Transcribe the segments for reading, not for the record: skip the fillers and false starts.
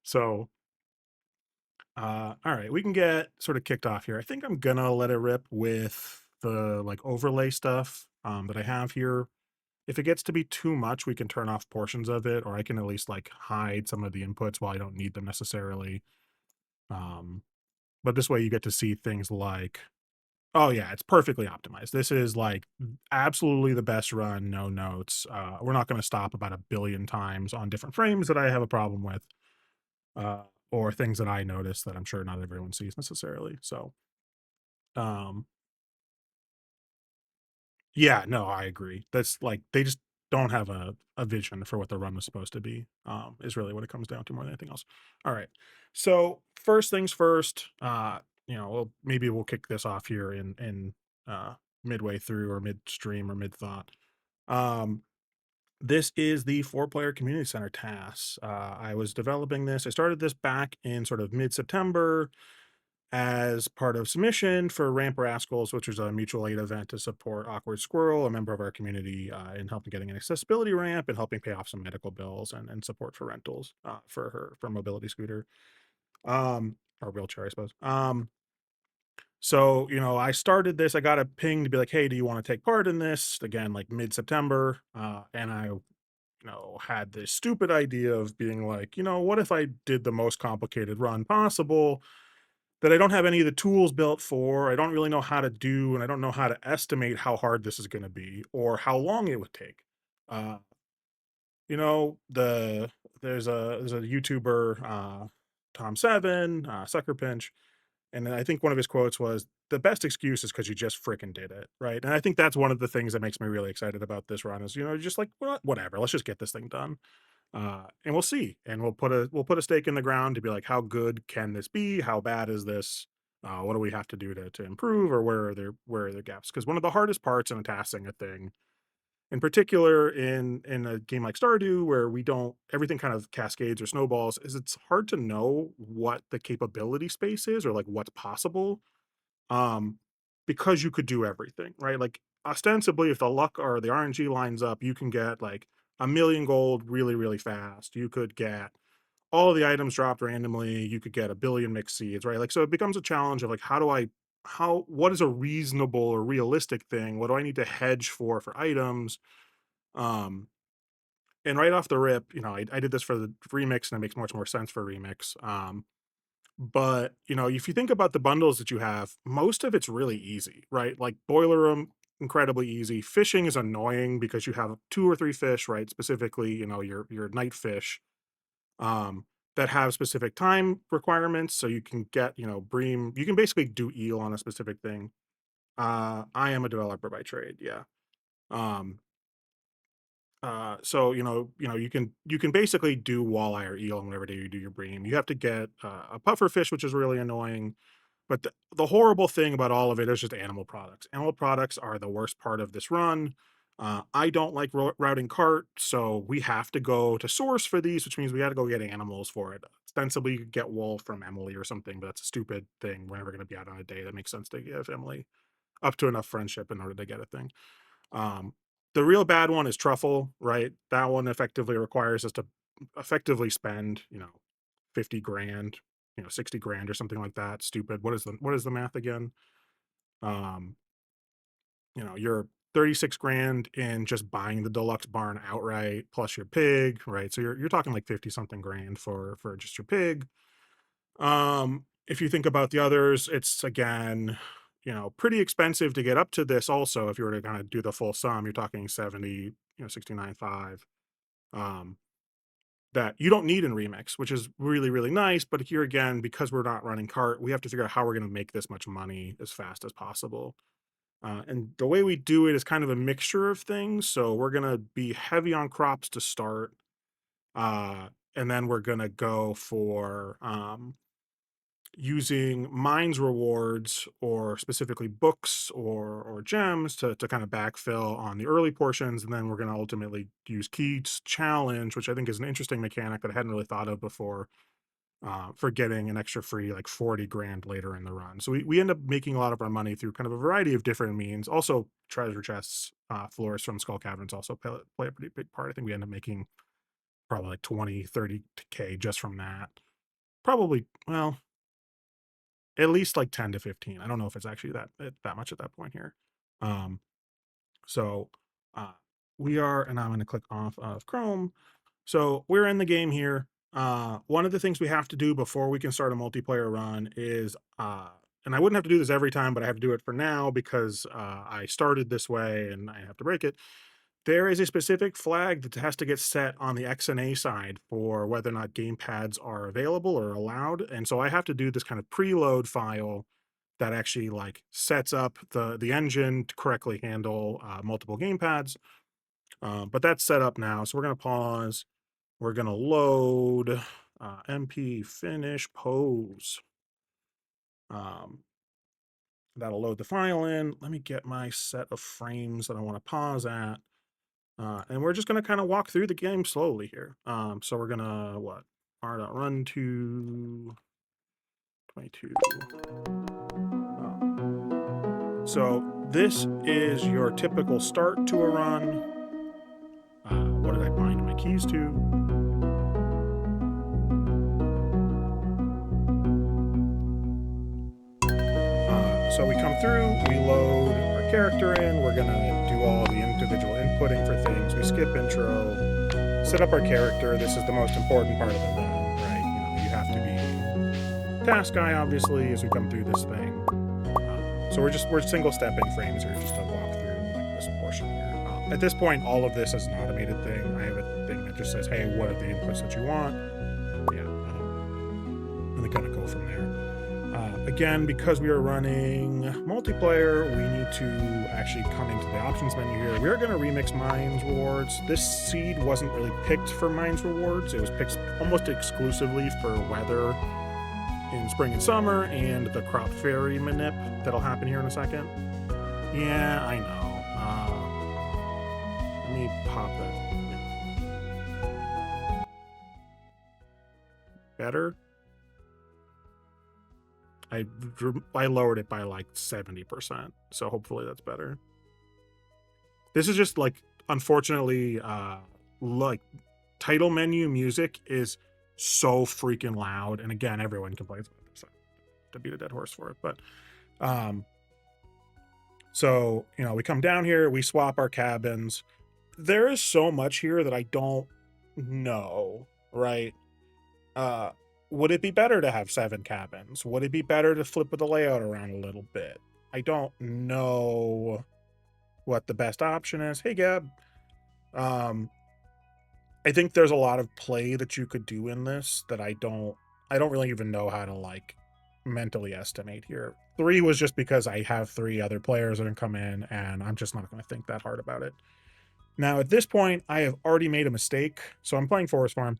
So, all right, we can get sort of kicked off here. I think I'm gonna let it rip with the like overlay stuff that I have here. If it gets to be too much, we can turn off portions of it, or I can at least like hide some of the inputs while I don't need them necessarily. Um, but this way you get to see things like, oh yeah, it's perfectly optimized. This is like absolutely the best run, no notes. We're not going to stop about a billion times on different frames that I have a problem with, uh, or things that I notice that I'm sure not everyone sees necessarily. So, um, yeah, no, I agree. That's like they just don't have a vision for what the run was supposed to be. Is really what it comes down to more than anything else. All right. So first things first, maybe we'll kick this off here in midway through or midstream or mid thought. Um, this is the four-player community center task. I was developing this. I started this back in sort of mid-September as part of submission for Ramp Rascals, which was a mutual aid event to support Awkward Squirrel, a member of our community, in helping getting an accessibility ramp and helping pay off some medical bills and support for rentals for her for mobility scooter or wheelchair, I suppose. So I started this. I got a ping to be like, "Hey, do you want to take part in this?" Again, like mid September, and I had this stupid idea of being like, what if I did the most complicated run possible that I don't have any of the tools built for, I don't really know how to do, and I don't know how to estimate how hard this is going to be or how long it would take. Uh, you know, the there's a YouTuber, Tom Seven, Sucker Pinch, and then I think one of his quotes was, "The best excuse is because you just freaking did it," right? And I think that's one of the things that makes me really excited about this run is just like, well, whatever, let's just get this thing done, and we'll see, and we'll put a stake in the ground to be like, how good can this be? How bad is this? What do we have to do to improve, or where are there gaps? Because one of the hardest parts in tasking a thing, in particular in a game like Stardew, where we don't everything kind of cascades or snowballs, is it's hard to know what the capability space is or like what's possible, um, because you could do everything, right? Like ostensibly, if the luck or the RNG lines up, you can get like a million gold really, really fast. You could get all of the items dropped randomly. You could get a billion mixed seeds, right? Like, so it becomes a challenge of like, what is a reasonable or realistic thing? What do I need to hedge for items? Um, and right off the rip, I did this for the remix and it makes much more sense for remix. But, if you think about the bundles that you have, most of it's really easy, right? Like boiler room, incredibly easy. Fishing is annoying because you have two or three fish, right? Specifically, your night fish, um, that have specific time requirements. So you can get, bream. You can basically do eel on a specific thing. I am a developer by trade, yeah. Um, so you can basically do walleye or eel on whatever day you do your bream. You have to get a puffer fish, which is really annoying. But the horrible thing about all of it is just animal products. Animal products are the worst part of this run. I don't like routing cart, so we have to go to source for these, which means we got to go get animals for it. Ostensibly, you could get wool from Emily or something, but that's a stupid thing. We're never going to be out on a day that makes sense to give Emily up to enough friendship in order to get a thing. Um, the real bad one is truffle, right? That one effectively requires us to effectively spend, 50 grand, 60 grand or something like that. Stupid. What is the math again? Um, you're 36 grand in just buying the deluxe barn outright plus your pig, right? So you're talking like 50 something grand for just your pig. If you think about the others, it's again, pretty expensive to get up to this also. If you were to kind of do the full sum, you're talking 70, 69.5. Um, that you don't need in Remix, which is really, really nice. But here again, because we're not running cart, we have to figure out how we're going to make this much money as fast as possible. And the way we do it is kind of a mixture of things. So we're going to be heavy on crops to start. And then we're going to go for using mines rewards or specifically books or gems to kind of backfill on the early portions, and then we're going to ultimately use Keats challenge, which I think is an interesting mechanic that I hadn't really thought of before, for getting an extra free like 40 grand later in the run. So we end up making a lot of our money through kind of a variety of different means. Also treasure chests, floors from skull caverns also play a pretty big part. I think we end up making probably like 20, 30k just from that. probably, well, at least like 10 to 15. I don't know if it's actually that much at that point here. Um, so uh, we are, and I'm going to click off of Chrome. So we're in the game here. One of the things we have to do before we can start a multiplayer run is, and I wouldn't have to do this every time, but I have to do it for now because I started this way and I have to break it. There is a specific flag that has to get set on the XNA side for whether or not gamepads are available or allowed. And so I have to do this kind of preload file that actually like sets up the engine to correctly handle multiple gamepads. But that's set up now. So we're going to pause. We're going to load MP finish pose. Um, that'll load the file in. Let me get my set of frames that I want to pause at. And we're just going to kind of walk through the game slowly here. So we're going to, what? R.run to 22. So this is your typical start to a run. What did I bind my keys to? So we come through, we load our character in, we're gonna do all the individual inputting for things, we skip intro, set up our character. This is the most important part of the run, right? You have to be task guy, obviously, as we come through this thing. So we're single stepping frames here just to walk through like this portion here. At this point, all of this is an automated thing. I have a thing that just says, hey, what are the inputs that you want? Yeah, and they kind of go from there. Again, because we are running multiplayer, we need to actually come into the options menu here. We're going to remix Mines Rewards. This seed wasn't really picked for Mines Rewards. It was picked almost exclusively for weather in spring and summer and the crop fairy manip that'll happen here in a second. Yeah, I know. Let me pop it. Better? I lowered it by like 70%, so hopefully that's better. This is just like, unfortunately, like title menu music is so freaking loud, and again, everyone complains about this. To beat a dead horse for it, but so we come down here, we swap our cabins. There is so much here that I don't know, right? Would it be better to have 7 cabins? Would it be better to flip the layout around a little bit? I don't know what the best option is. Hey, Gab. I think there's a lot of play that you could do in this that I don't really even know how to like mentally estimate here. 3 was just because I have 3 other players that can come in and I'm just not going to think that hard about it. Now at this point, I have already made a mistake. So I'm playing Forest Farm.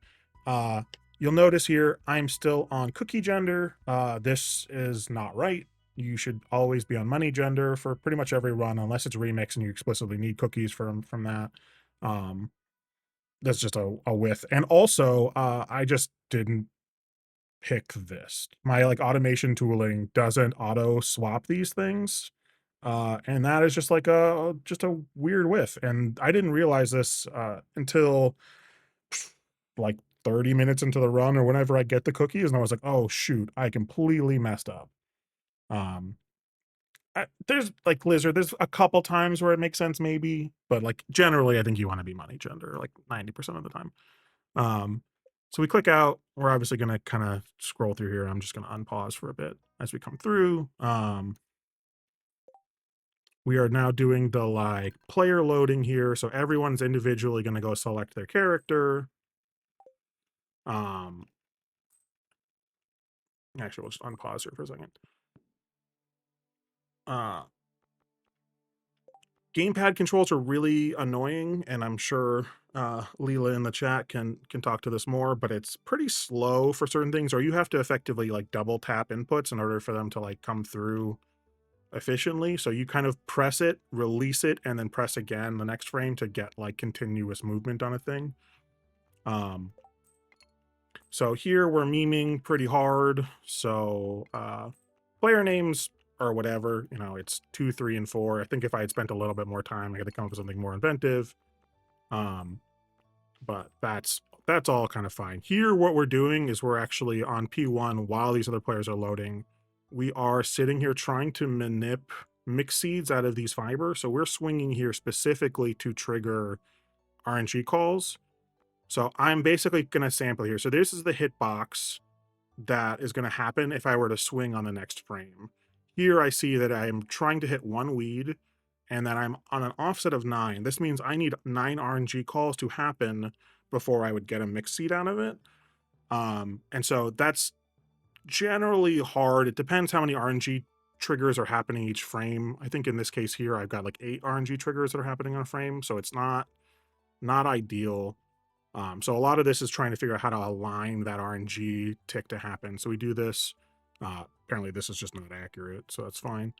You'll notice here, I'm still on cookie gender. This is not right. You should always be on money gender for pretty much every run, unless it's remix and you explicitly need cookies from that. That's just a whiff. And also, I just didn't pick this. My like automation tooling doesn't auto swap these things. And that is just like a weird whiff. And I didn't realize this until like 30 minutes into the run or whenever I get the cookies, and I was like, oh shoot, I completely messed up. Um there's like Lizard, there's a couple times where it makes sense maybe, but like generally I think you want to be money gender like 90% of the time. So we click out. We're obviously going to kind of scroll through here. I'm just going to unpause for a bit as we come through. We are now doing the like player loading here. So everyone's individually going to go select their character. Actually, we'll just unpause here for a second. Gamepad controls are really annoying, and I'm sure Leela in the chat can talk to this more, but it's pretty slow for certain things, or you have to effectively like double tap inputs in order for them to like come through efficiently. So you kind of press it, release it, and then press again the next frame to get like continuous movement on a thing. So here we're memeing pretty hard. So player names or whatever, it's 2, 3, and 4. I think if I had spent a little bit more time, I had to come up with something more inventive. But that's that's all kind of fine. Here, what we're doing is we're actually on P1 while these other players are loading. We are sitting here trying to mix seeds out of these fibers. So we're swinging here specifically to trigger RNG calls. So I'm basically going to sample here. So this is the hitbox that is going to happen if I were to swing on the next frame. Here I see that I'm trying to hit one weed and that I'm on an offset of 9. This means I need 9 RNG calls to happen before I would get a mix seed out of it. And so that's generally hard. It depends how many RNG triggers are happening each frame. I think in this case here, I've got like 8 RNG triggers that are happening on a frame. So it's not ideal. So a lot of this is trying to figure out how to align that RNG tick to happen. So we do this. Apparently this is just not accurate, so that's fine.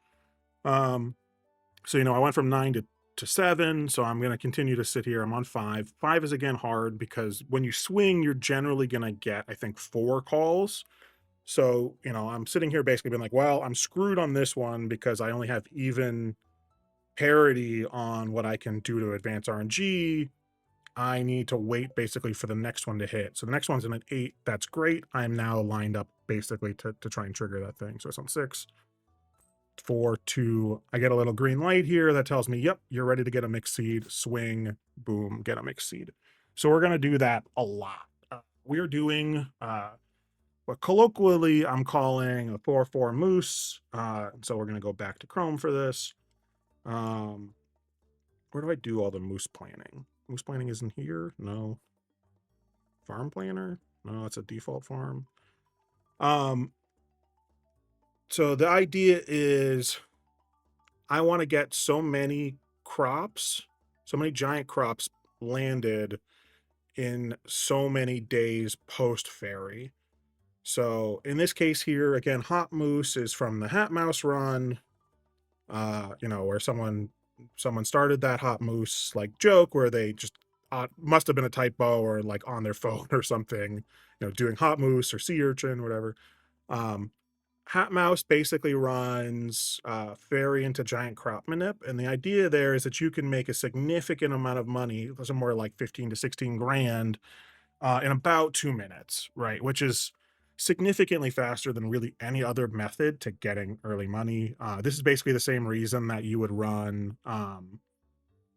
So, I went from 9 to 7, so I'm going to continue to sit here. I'm on 5. 5 is again hard because when you swing, you're generally going to get, I think, 4 calls. So, I'm sitting here basically being like, well, I'm screwed on this one because I only have even parity on what I can do to advance RNG. I need to wait basically for the next one to hit. So the next one's in an 8. That's great. I'm now lined up basically to try and trigger that thing. So it's on 6, 4, 2. I get a little green light here that tells me, yep, you're ready to get a mixed seed. Swing, boom, get a mixed seed. So we're going to do that a lot. We're doing what colloquially I'm calling a 4-4 moose. So we're going to go back to Chrome for this. Where do I do all the moose planning? Moose planning isn't here. No. Farm planner? No, that's a default farm. So the idea is I want to get so many crops, so many giant crops landed in so many days post fairy. So in this case here, again, hot moose is from the Hat Mouse run, where someone started that hot moose like joke where they just must have been a typo or like on their phone or something, doing hot moose or sea urchin, whatever. Hat Mouse basically runs fairy into giant crop manip, and the idea there is that you can make a significant amount of money, somewhere like 15 to 16 grand, in about 2 minutes, right? Which is significantly faster than really any other method to getting early money. This is basically the same reason that you would run,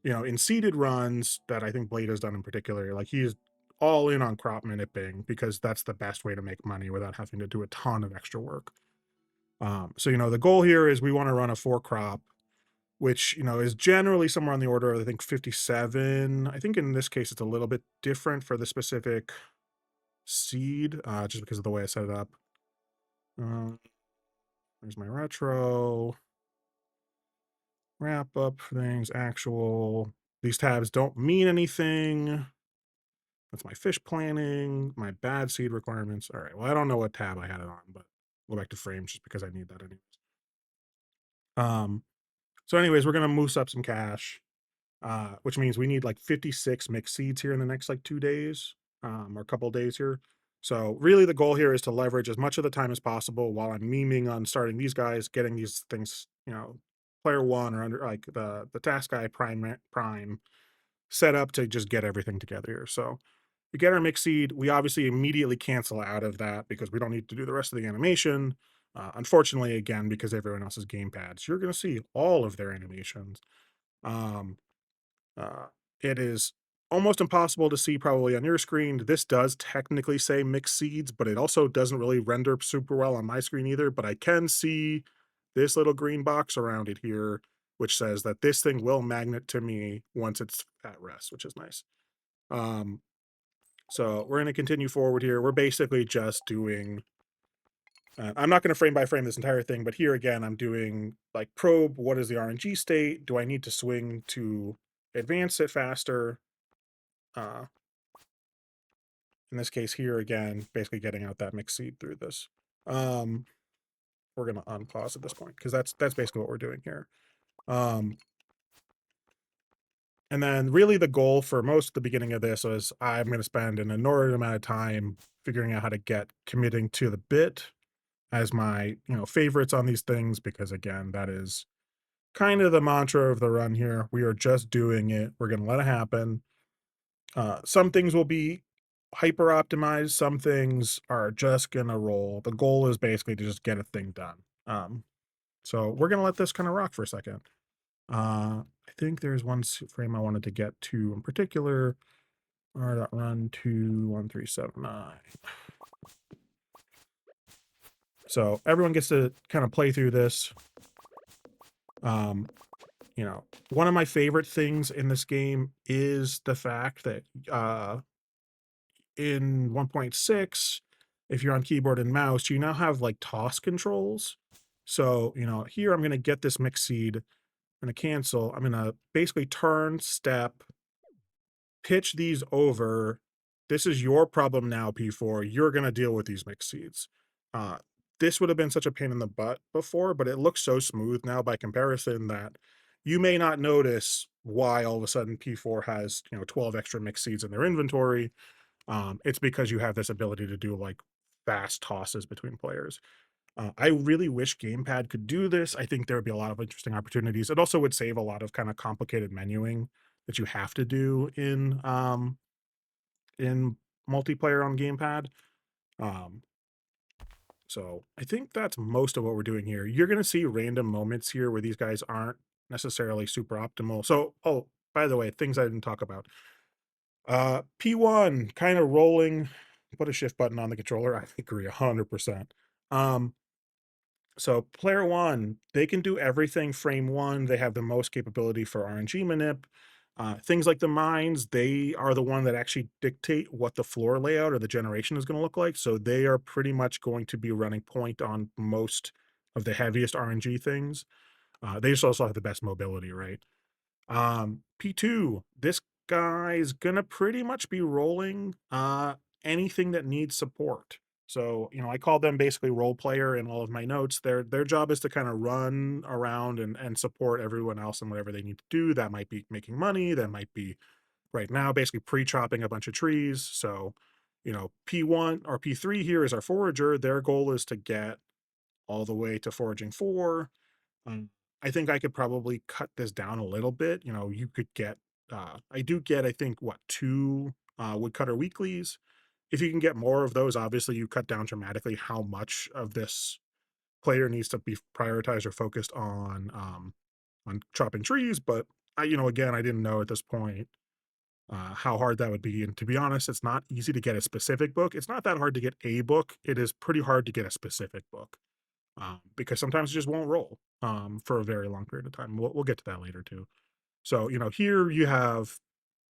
in seeded runs that I think Blade has done in particular. Like he's all in on crop manipping because that's the best way to make money without having to do a ton of extra work. So, the goal here is we want to run a 4 crop, which, is generally somewhere on the order of, I think, 57. I think in this case, it's a little bit different for the specific seed, just because of the way I set it up. There's my retro, wrap up things, actual. These tabs don't mean anything. That's my fish planning, my bad seed requirements. All right, well, I don't know what tab I had it on, but go back to frames just because I need that anyways. So anyways, we're gonna moose up some cash, which means we need like 56 mixed seeds here in the next like 2 days, or a couple of days here. So really the goal here is to leverage as much of the time as possible while I'm memeing on starting these guys, getting these things, player 1 or under like the task guy prime set up to just get everything together here. So we get our mix seed. We obviously immediately cancel out of that because we don't need to do the rest of the animation. Unfortunately, again, because everyone else's gamepads, you're going to see all of their animations. Um, it is almost impossible to see probably on your screen. This does technically say mixed seeds, but it also doesn't really render super well on my screen either. But I can see this little green box around it here, which says that this thing will magnet to me once it's at rest, which is nice. So we're going to continue forward here. We're basically just doing, I'm not going to frame by frame this entire thing, but here again, I'm doing like probe, what is the RNG state? Do I need to swing to advance it faster? In this case here again, basically getting out that mixed seed through this. We're going to unpause at this point because that's basically what we're doing here. And then really the goal for most of the beginning of this is I'm going to spend an inordinate amount of time figuring out how to get committing to the bit as my, favorites on these things, because again, that is kind of the mantra of the run here. We are just doing it. We're going to let it happen. Some things will be hyper optimized. Some things are just gonna roll. The goal is basically to just get a thing done. So we're gonna let this kind of rock for a second. I think there's one frame I wanted to get to in particular. R.run to 1379. So everyone gets to kind of play through this. Um, you know, one of my favorite things in this game is the fact that in 1.6, if you're on keyboard and mouse, you now have like toss controls. So, here I'm going to get this mix seed. I'm going to cancel. I'm going to basically turn, step, pitch these over. This is your problem now, P4. You're going to deal with these mixed seeds. Uh, this would have been such a pain in the butt before, but it looks so smooth now by comparison that you may not notice why all of a sudden P4 has 12 extra mixed seeds in their inventory. It's because you have this ability to do like fast tosses between players. I really wish Gamepad could do this. I think there would be a lot of interesting opportunities. It also would save a lot of kind of complicated menuing that you have to do in multiplayer on Gamepad. Um, so I think that's most of what we're doing here. You're gonna see random moments here where these guys aren't necessarily super optimal. So, oh, by the way, things I didn't talk about. P1 kind of rolling. Put a shift button on the controller. I agree 100%. So player one, they can do everything frame one. They have the most capability for RNG manip. Things like the mines, they are the one that actually dictate what the floor layout or the generation is going to look like. So they are pretty much going to be running point on most of the heaviest RNG things. They just also have the best mobility, right? P2, this guy's gonna pretty much be rolling anything that needs support. So, I call them basically role player in all of my notes. Their job is to kind of run around and support everyone else in whatever they need to do. That might be making money, that might be right now basically pre-chopping a bunch of trees. So, P1 or P3 here is our forager. Their goal is to get all the way to foraging 4. um, I think I could probably cut this down a little bit. You could get, I do get, I think, what, 2 woodcutter weeklies. If you can get more of those, obviously you cut down dramatically how much of this player needs to be prioritized or focused on chopping trees. But again, I didn't know at this point how hard that would be. And to be honest, it's not easy to get a specific book. It's not that hard to get a book. It is pretty hard to get a specific book because sometimes it just won't roll for a very long period of time. We'll get to that later too. So, here you have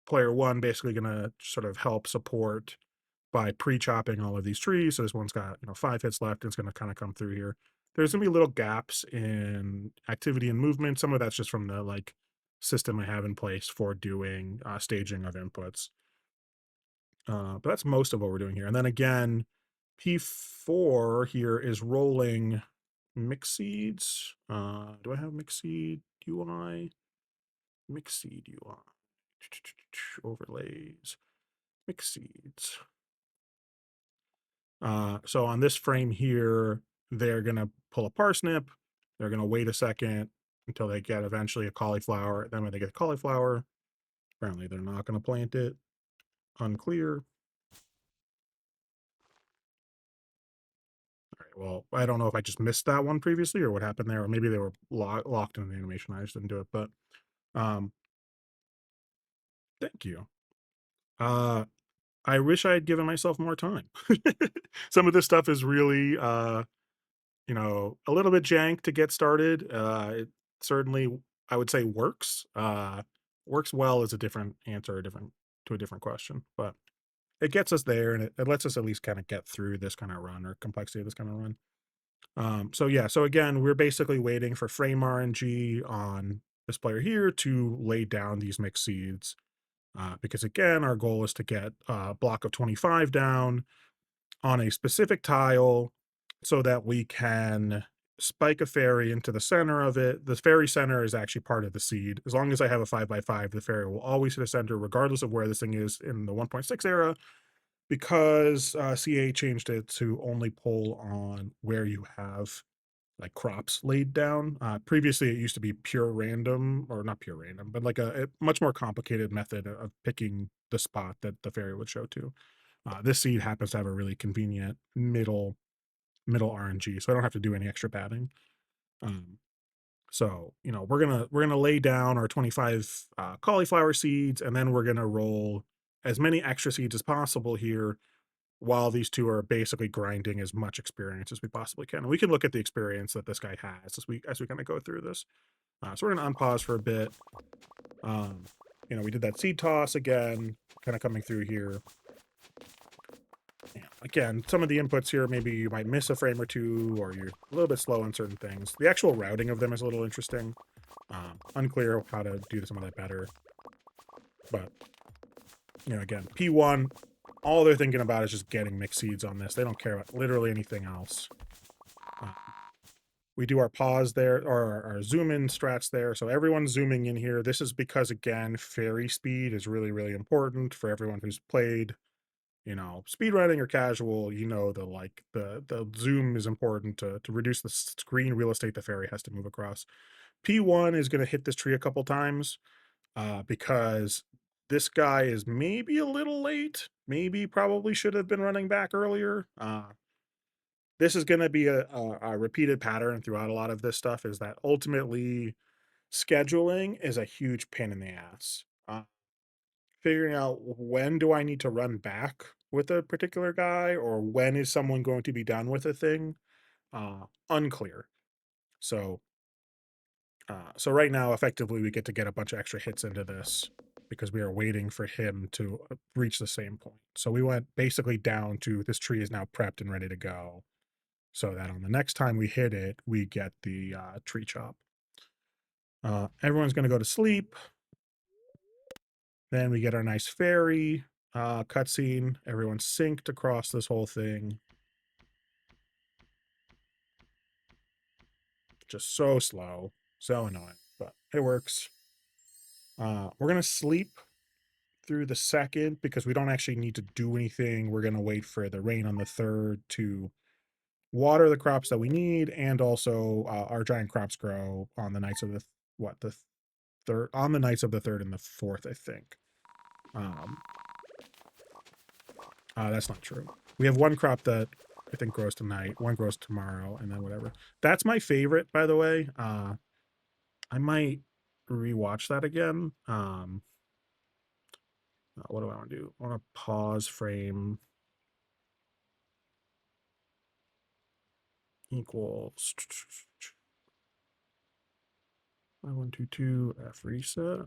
player one basically going to sort of help support by pre-chopping all of these trees. So this one's got, 5 hits left. And it's going to kind of come through here. There's going to be little gaps in activity and movement. Some of that's just from the like system I have in place for doing staging of inputs. But that's most of what we're doing here. And then again, P4 here is rolling mix seeds. Do I have mix seed UI? Mix seed UI. Overlays. Mix seeds. So on this frame here, they're gonna pull a parsnip. They're gonna wait a second until they get eventually a cauliflower. Then when they get a cauliflower, apparently they're not gonna plant it. Unclear. All right, well, I don't know if I just missed that one previously or what happened there, or maybe they were locked in the animation. I just didn't do it, but um, thank you. Uh, I wish I had given myself more time. Some of this stuff is really, a little bit jank to get started. It certainly, I would say, works. Works well is a different answer, to a different question, but it gets us there, and it lets us at least kind of get through this kind of run or complexity of this kind of run. So yeah, so again, we're basically waiting for frame RNG on this player here to lay down these mixed seeds. Because again, our goal is to get a block of 25 down on a specific tile so that we can spike a fairy into the center of it. The fairy center is actually part of the seed. As long as I have a 5x5, the fairy will always hit the center, regardless of where this thing is in the 1.6 era, because CA changed it to only pull on where you have like crops laid down. Previously, it used to be pure random, or not pure random, but like a much more complicated method of picking the spot that the fairy would show to. This seed happens to have a really convenient middle RNG, so I don't have to do any extra padding. Um, so we're gonna lay down our 25 cauliflower seeds, and then we're gonna roll as many extra seeds as possible here while these two are basically grinding as much experience as we possibly can. And we can look at the experience that this guy has as we kind of go through this. So we're gonna unpause for a bit. Um, we did that seed toss again, kind of coming through here. Again, some of the inputs here, maybe you might miss a frame or two, or you're a little bit slow on certain things. The actual routing of them is a little interesting. Unclear how to do some of that better. But, again, P1, all they're thinking about is just getting mixed seeds on this. They don't care about literally anything else. We do our pause there, or our zoom in strats there. So everyone's zooming in here. This is because, again, fairy speed is really, really important for everyone who's played speed running or casual. The zoom is important to reduce the screen real estate the fairy has to move across. P1 is going to hit this tree a couple times because this guy is maybe a little late, maybe probably should have been running back earlier. This is going to be a repeated pattern throughout a lot of this stuff, is that ultimately scheduling is a huge pain in the ass. Figuring out when do I need to run back with a particular guy, or when is someone going to be done with a thing, unclear. So right now, effectively, we get a bunch of extra hits into this because we are waiting for him to reach the same point. So we went basically down to this tree is now prepped and ready to go, so that on the next time we hit it, we get the tree chop. Everyone's going to go to sleep. Then we get our nice fairy cutscene. Everyone's synced across this whole thing. Just so slow, so annoying, but it works. We're going to sleep through the second because we don't actually need to do anything. We're going to wait for the rain on the third to water the crops that we need, and also our giant crops grow on the nights of the third, on the nights of the third and the fourth, I think. That's not true. We have one crop that I think grows tonight, one grows tomorrow, and then whatever. That's my favorite, by the way. I might rewatch that again. What do I want to do? I want to pause frame equals 5122 F reset.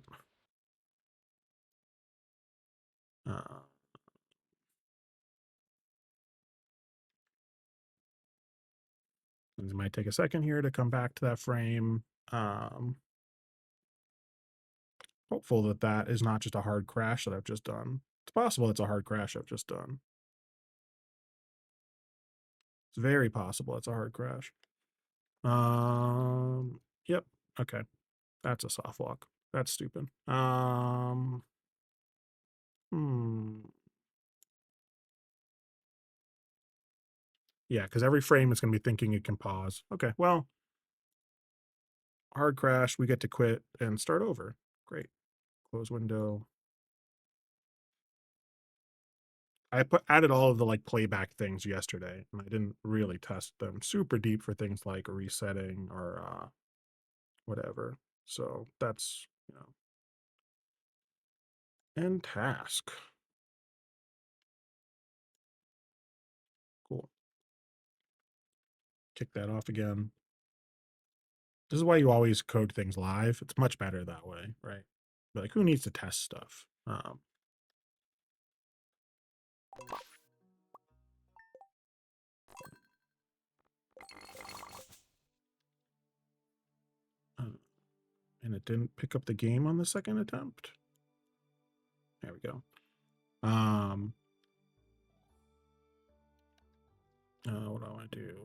It might take a second here to come back to that frame. Hopeful that that is not just a hard crash that I've just done. It's possible it's a hard crash I've just done. It's very possible it's a hard crash. Yep. Okay. That's a soft walk. That's stupid. Yeah, because every frame is going to be thinking it can pause. Okay, well, hard crash, we get to quit and start over. Great. Close window. I added all of the playback things yesterday, and I didn't really test them super deep for things like resetting or whatever. So that's end task. Cool. Kick that off again. This is why you always code things live. It's much better that way, right? But who needs to test stuff? And it didn't pick up the game on the second attempt. There we go. What do I want to do?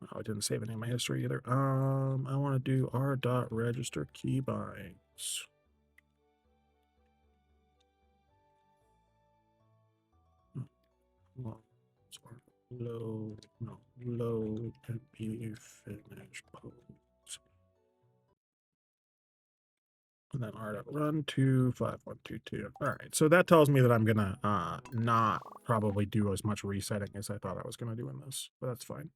Oh, I didn't save any of my history either. I want to do r.register keybinds. Load, no, load and be finish pose. And then run 25122. All right, so that tells me that I'm gonna not probably do as much resetting as I thought I was gonna do in this, but that's fine.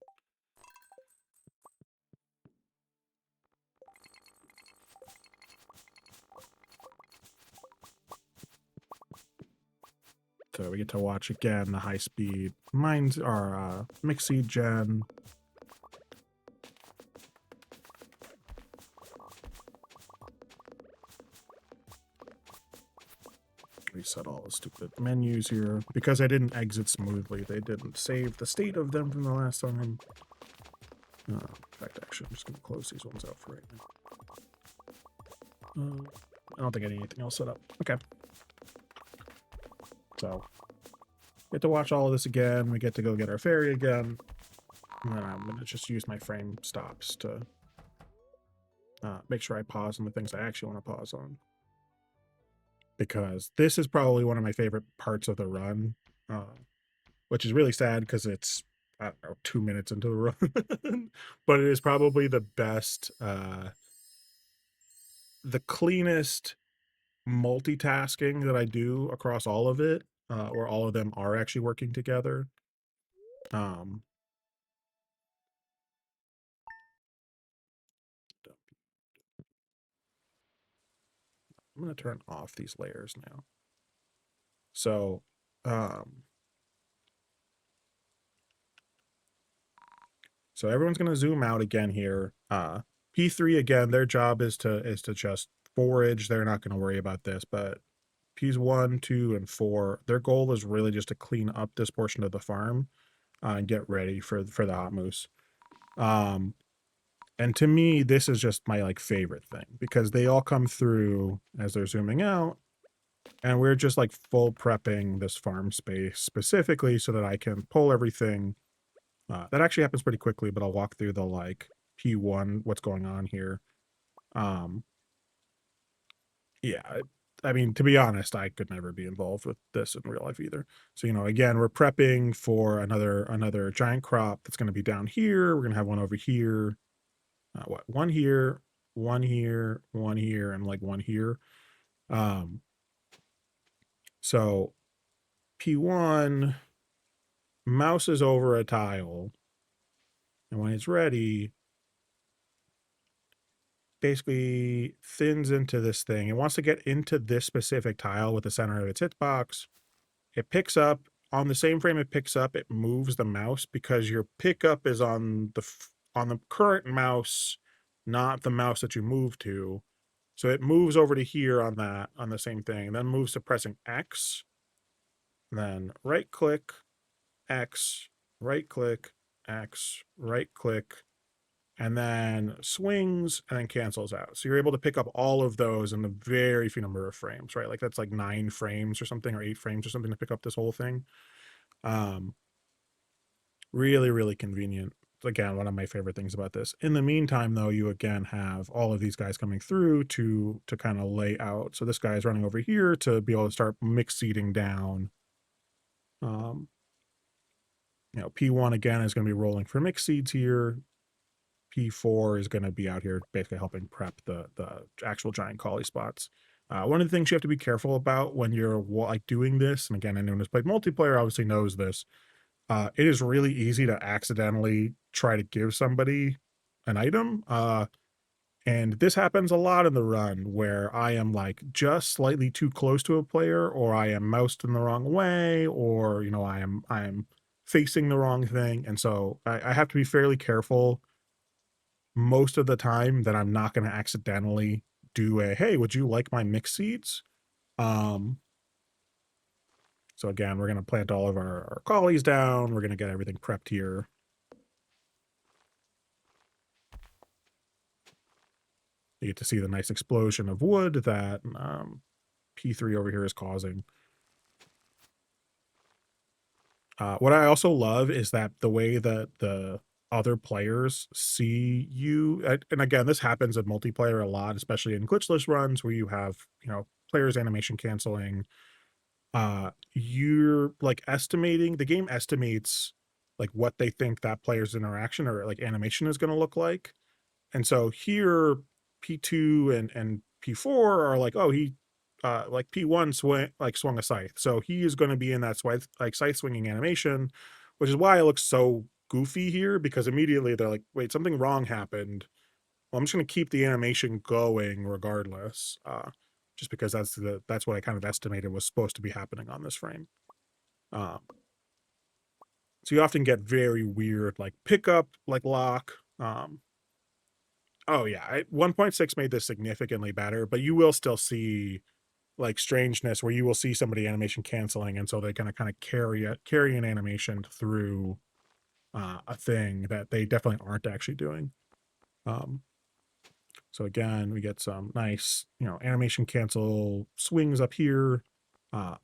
So we get to watch again the high speed mines are mix seed gen. Reset all the stupid menus here. Because I didn't exit smoothly, they didn't save the state of them from the last time. In fact, actually, I'm just going to close these ones out for right now. I don't think I need anything else set up. Okay. So, get to watch all of this again. We get to go get our fairy again. And then I'm going to just use my frame stops to make sure I pause on the things I actually want to pause on. Because this is probably one of my favorite parts of the run, which is really sad because it's, I don't know, 2 minutes into the run. But it is probably the best, the cleanest multitasking that I do across all of it, or all of them are actually working together. Um, I'm going to turn off these layers now. So, so everyone's going to zoom out again here. P3 again, their job is to just forage. They're not going to worry about this, but Ps 1, 2, and 4, their goal is really just to clean up this portion of the farm and get ready for the hot moose. And to me, this is just my like favorite thing because they all come through as they're zooming out, and we're just like full prepping this farm space specifically so that I can pull everything. That actually happens pretty quickly, but I'll walk through the like P1, what's going on here. Um, yeah, I mean, to be honest, I could never be involved with this in real life either. So, again, we're prepping for another giant crop that's going to be down here. We're going to have one over here. One here, one here, one here, and like one here. Um, so P1 mouse is over a tile, and when it's ready, basically thins into this thing. It wants to get into this specific tile with the center of its hitbox. It picks up on the same frame it picks up, it moves the mouse because your pickup is on the current mouse, not the mouse that you move to. So it moves over to here on the same thing, and then moves to pressing X, then right click, X, right click, X, right click, and then swings and then cancels out. So you're able to pick up all of those in a very few number of frames, right? Like that's like 9 frames or something, or 8 frames or something to pick up this whole thing. Um, really, really convenient. Again, one of my favorite things about this. In the meantime, though, you again have all of these guys coming through to kind of lay out. So this guy is running over here to be able to start mix seeding down. Um, P1 again is going to be rolling for mix seeds here. P4 is going to be out here basically helping prep the actual giant collie spots. One of the things you have to be careful about when you're like doing this, and again, anyone who's played multiplayer obviously knows this. It is really easy to accidentally try to give somebody an item. And this happens a lot in the run where I am like just slightly too close to a player, or I am moused in the wrong way, or I am facing the wrong thing. And so I have to be fairly careful most of the time that I'm not going to accidentally do a, hey, would you like my mix seeds? Um, so again, we're going to plant all of our collies down. We're going to get everything prepped here. You get to see the nice explosion of wood that P3 over here is causing. What I also love is that the way that the other players see you, and again, this happens in multiplayer a lot, especially in glitchless runs where you have, players animation canceling. You're like estimating, the game estimates like what they think that player's interaction or like animation is going to look like. And so here, P2 and P4 are like, oh, he like P1 swung a scythe. So he is going to be in that scythe swinging animation, which is why it looks so goofy here, because immediately they're like, wait, something wrong happened. Well, I'm just going to keep the animation going regardless. Just because that's what I kind of estimated was supposed to be happening on this frame. Um, so you often get very weird like pickup, like lock. Oh yeah, 1.6 made this significantly better, but you will still see like strangeness where you will see somebody animation canceling, and so they kind of carry an animation through a thing that they definitely aren't actually doing. Um, so again, we get some nice, animation cancel swings up here. Uh,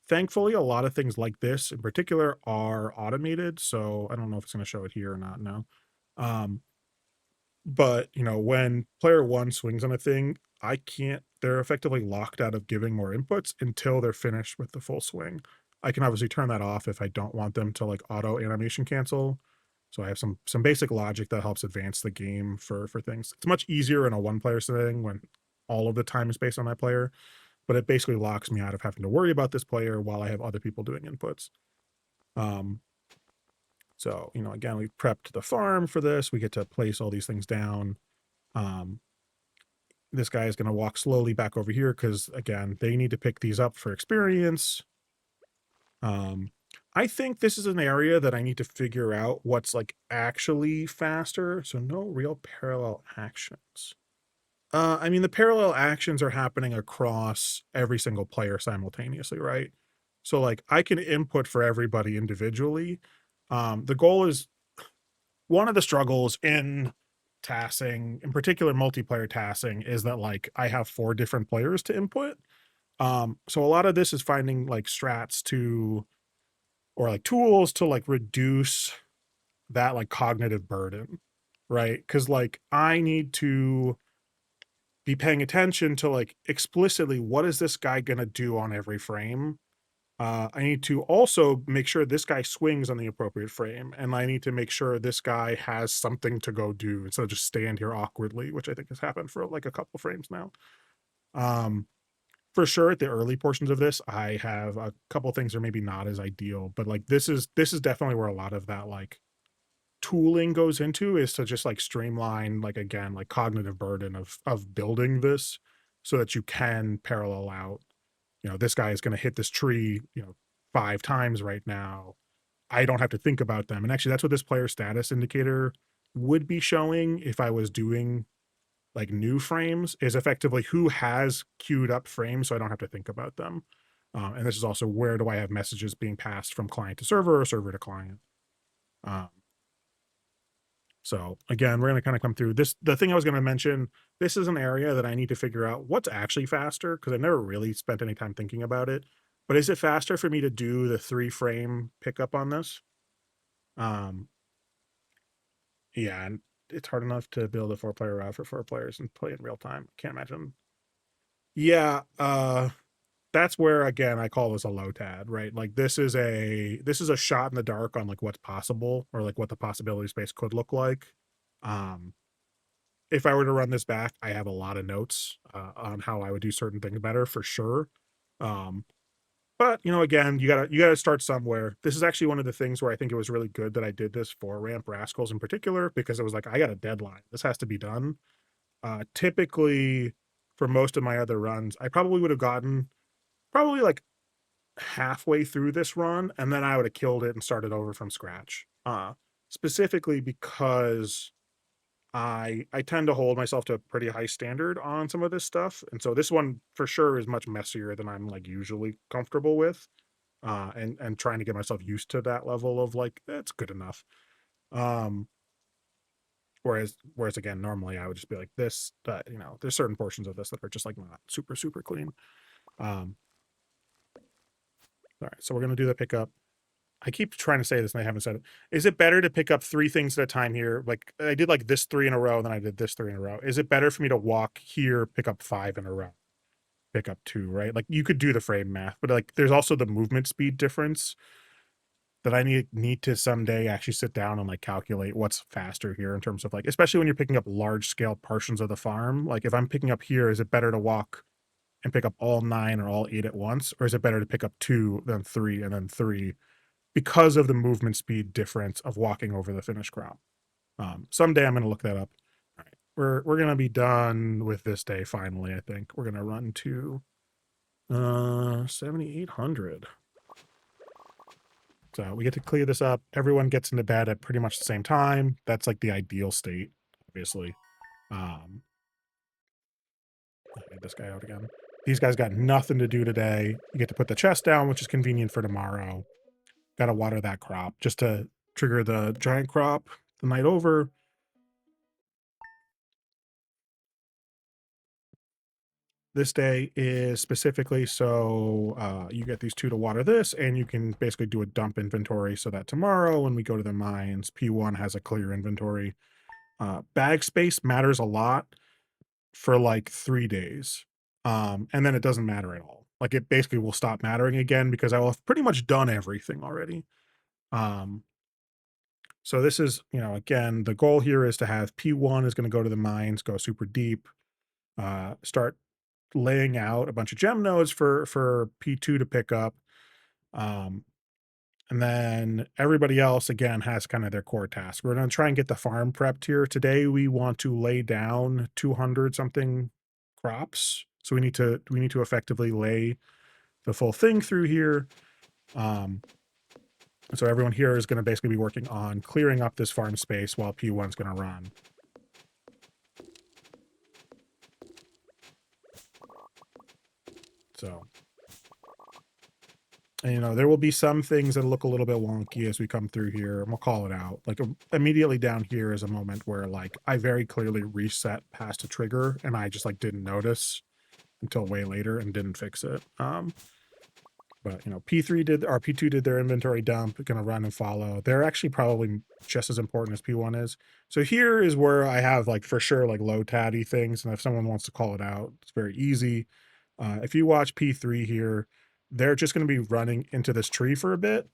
Thankfully, a lot of things like this in particular are automated, so I don't know if it's going to show it here or not. No. Um, But, when player 1 swings on a thing, they're effectively locked out of giving more inputs until they're finished with the full swing. I can obviously turn that off if I don't want them to, like, auto animation cancel. So I have some basic logic that helps advance the game for things. It's much easier in a one-player setting when all of the time is based on that player, but it basically locks me out of having to worry about this player while I have other people doing inputs. Um, so, again, we've prepped the farm for this. We get to place all these things down. Um, this guy is going to walk slowly back over here because, again, they need to pick these up for experience. Um, I think this is an area that I need to figure out what's like actually faster. So no real parallel actions. I mean, the parallel actions are happening across every single player simultaneously, right? So like I can input for everybody individually. The goal is one of the struggles in tassing, in particular multiplayer tassing, is that like I have 4 different players to input. So a lot of this is finding like strats to or like tools to like reduce that like cognitive burden, right? Because like I need to be paying attention to like explicitly what is this guy gonna do on every frame. I need to also make sure this guy swings on the appropriate frame, and I need to make sure this guy has something to go do instead of just stand here awkwardly, which I think has happened for like a couple frames now. Um, for sure, at the early portions of this, I have a couple things that are maybe not as ideal, but like this is definitely where a lot of that like tooling goes into is to just like streamline like again like cognitive burden of building this so that you can parallel out, this guy is going to hit this tree, 5 times right now. I don't have to think about them. And actually, that's what this player status indicator would be showing if I was doing like new frames, is effectively who has queued up frames so I don't have to think about them. And this is also where do I have messages being passed from client to server or server to client. Um, so again, we're going to kind of come through this. The thing I was going to mention, this is an area that I need to figure out what's actually faster because I've never really spent any time thinking about it. But is it faster for me to do the 3 frame pickup on this? Um, yeah, and it's hard enough to build a 4 player route for 4 players and play in real time. Can't imagine. Yeah, that's where again I call this a low tad, right? Like this is a shot in the dark on like what's possible or like what the possibility space could look like. Um, if I were to run this back, I have a lot of notes on how I would do certain things better for sure. Um, but again, you gotta start somewhere. This is actually one of the things where I think it was really good that I did this for Ramp Rascals in particular, because it was like I got a deadline. This has to be done. Typically, for most of my other runs, I probably would have gotten probably like halfway through this run, and then I would have killed it and started over from scratch. Specifically because I tend to hold myself to a pretty high standard on some of this stuff, and so this one for sure is much messier than I'm like usually comfortable with. And trying to get myself used to that level of like it's good enough. Um, whereas again, normally I would just be like this, but there's certain portions of this that are just like not super clean. Um, all right, so we're gonna do the pickup. I keep trying to say this and I haven't said it. Is it better to pick up 3 things at a time here? Like I did like this 3 in a row, then I did this 3 in a row. Is it better for me to walk here, pick up 5 in a row, pick up 2, right? Like you could do the frame math, but like there's also the movement speed difference that I need to someday actually sit down and like calculate what's faster here in terms of like, especially when you're picking up large scale portions of the farm. Like if I'm picking up here, is it better to walk and pick up all 9 or all 8 at once? Or is it better to pick up 2, then 3, and then 3 because of the movement speed difference of walking over the finished crop? Someday I'm going to look that up. All right. We're going to be done with this day finally, I think. We're going to run to 7,800. So we get to clear this up. Everyone gets into bed at pretty much the same time. That's like the ideal state, obviously. Um, get this guy out again. These guys got nothing to do today. You get to put the chest down, which is convenient for tomorrow. Got to water that crop just to trigger the giant crop the night over. This day is specifically so you get these 2 to water this, and you can basically do a dump inventory so that tomorrow when we go to the mines, P1 has a clear inventory. Bag space matters a lot for like 3 days. And then it doesn't matter at all. Like it basically will stop mattering again because I will have pretty much done everything already. Um, so this is, again, the goal here is to have P1 is going to go to the mines, go super deep, start laying out a bunch of gem nodes for P2 to pick up. Um, and then everybody else again has kind of their core task. We're going to try and get the farm prepped here. Today we want to lay down 200 something crops. So we need to effectively lay the full thing through here. Um, so everyone here is going to basically be working on clearing up this farm space while P1's going to run. So, and, there will be some things that look a little bit wonky as we come through here, and we'll call it out. Like immediately down here is a moment where like I very clearly reset past a trigger and I just like didn't notice until way later and didn't fix it. But P3 did, or P2 did their inventory dump, gonna run and follow. They're actually probably just as important as P1 is. So here is where I have like for sure like low tatty things, and if someone wants to call it out, it's very easy. If you watch P3 here, they're just going to be running into this tree for a bit.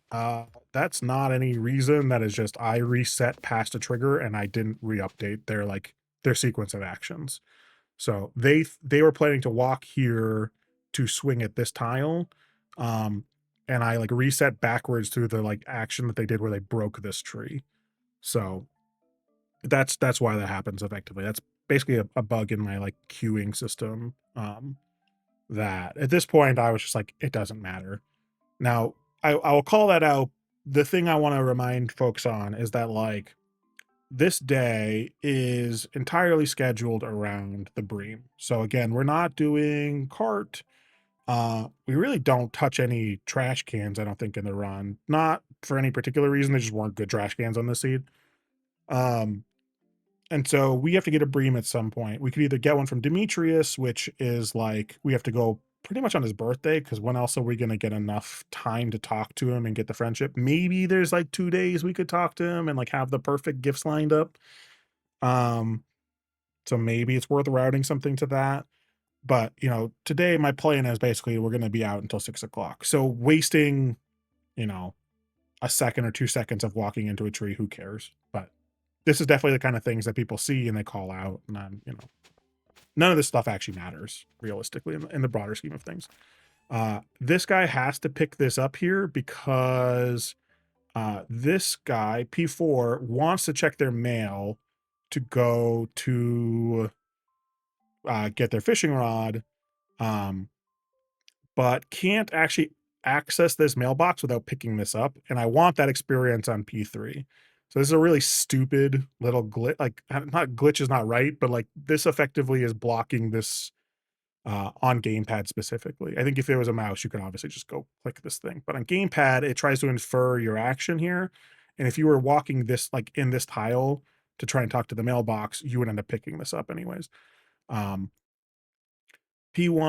That's not any reason. That is just I reset past a trigger and I didn't re-update their sequence of actions. So they were planning to walk here to swing at this tile. And I like reset backwards through the like action that they did where they broke this tree. So that's why that happens effectively. That's basically a bug in my like queuing system. That at this point I was just like, it doesn't matter. Now I will call that out. The thing I want to remind folks on is that like this day is entirely scheduled around the bream. So again, we're not doing cart. We really don't touch any trash cans, I don't think, in the run. Not for any particular reason. They just weren't good trash cans on the seed. Um, And so we have to get a bream at some point. We could either get one from Demetrius, which is like we have to go pretty much on his birthday, because when else are we going to get enough time to talk to him and get the friendship? Maybe there's like 2 days we could talk to him and like have the perfect gifts lined up. Um, so maybe it's worth routing something to that. But today my plan is basically we're going to be out until 6 o'clock. So wasting, you know, a second or 2 seconds of walking into a tree, who cares? But this is definitely the kind of things that people see and they call out. And none of this stuff actually matters realistically in the broader scheme of things. This guy has to pick this up here because this guy, P4, wants to check their mail to go to get their fishing rod, um, but can't actually access this mailbox without picking this up. And I want that experience on P3. So this is a really stupid little glitch. Like, not glitch is not right, but like this effectively is blocking this on gamepad specifically. I think if it was a mouse, you could obviously just go click this thing. But on gamepad, it tries to infer your action here. And if you were walking this like in this tile to try and talk to the mailbox, you would end up picking this up anyways. P1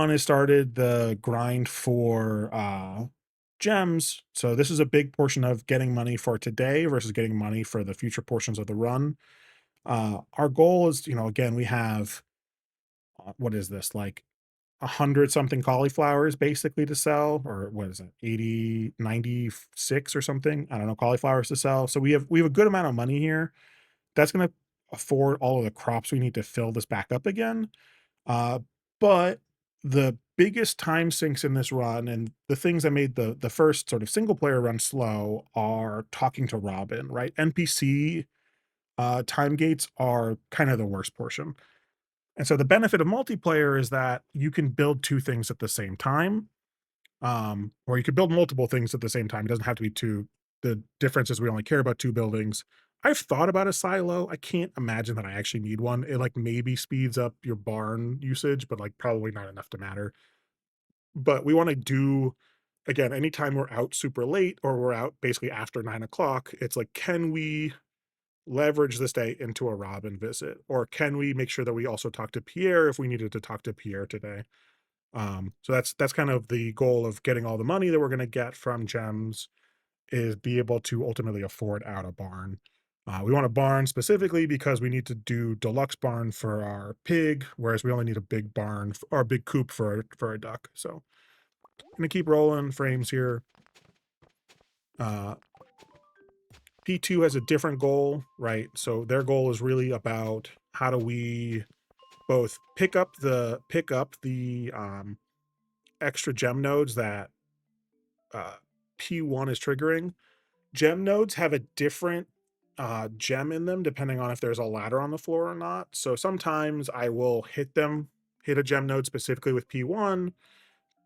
has started the grind for gems. So this is a big portion of getting money for today versus getting money for the future portions of the run. Our goal is, again, we have what is this, like 100 something cauliflowers basically to sell, or what is it, 80, 96 or something. I don't know, cauliflowers to sell. So we have a good amount of money here. That's going to afford all of the crops we need to fill this back up again. Uh, but the biggest time sinks in this run and the things that made the first sort of single player run slow are talking to Robin, right? NPC time gates are kind of the worst portion. And so the benefit of multiplayer is that you can build two things at the same time, or you could build multiple things at the same time. It doesn't have to be two. The difference is we only care about two buildings. I've thought about a silo. I can't imagine that I actually need one. It like maybe speeds up your barn usage, but like probably not enough to matter. But we want to do again anytime we're out super late or we're out basically after 9 o'clock. It's like, can we leverage this day into a Robin visit, or can we make sure that we also talk to Pierre if we needed to talk to Pierre today? So that's kind of the goal of getting all the money that we're going to get from gems is be able to ultimately afford out a barn. We want a barn specifically because we need to do deluxe barn for our pig, whereas we only need a big barn or a big coop for a duck. So I'm gonna keep rolling frames here. Uh, P2 has a different goal, right? So their goal is really about how do we both pick up the extra gem nodes that uh, P1 is triggering. Gem nodes have a different gem in them depending on if there's a ladder on the floor or not. So sometimes I will hit a gem node specifically with P1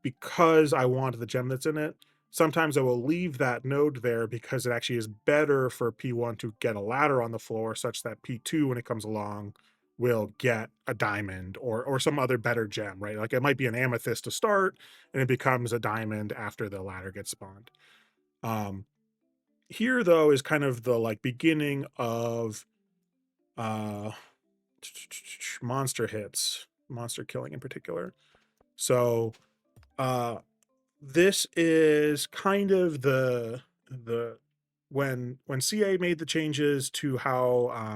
because I want the gem that's in it. Sometimes I will leave that node there because it actually is better for P1 to get a ladder on the floor such that P2, when it comes along, will get a diamond or some other better gem, right? Like it might be an amethyst to start and it becomes a diamond after the ladder gets spawned. Um, Here though is kind of the like beginning of uh monster hits, monster killing in particular. So uh this is kind of the when CA made the changes to how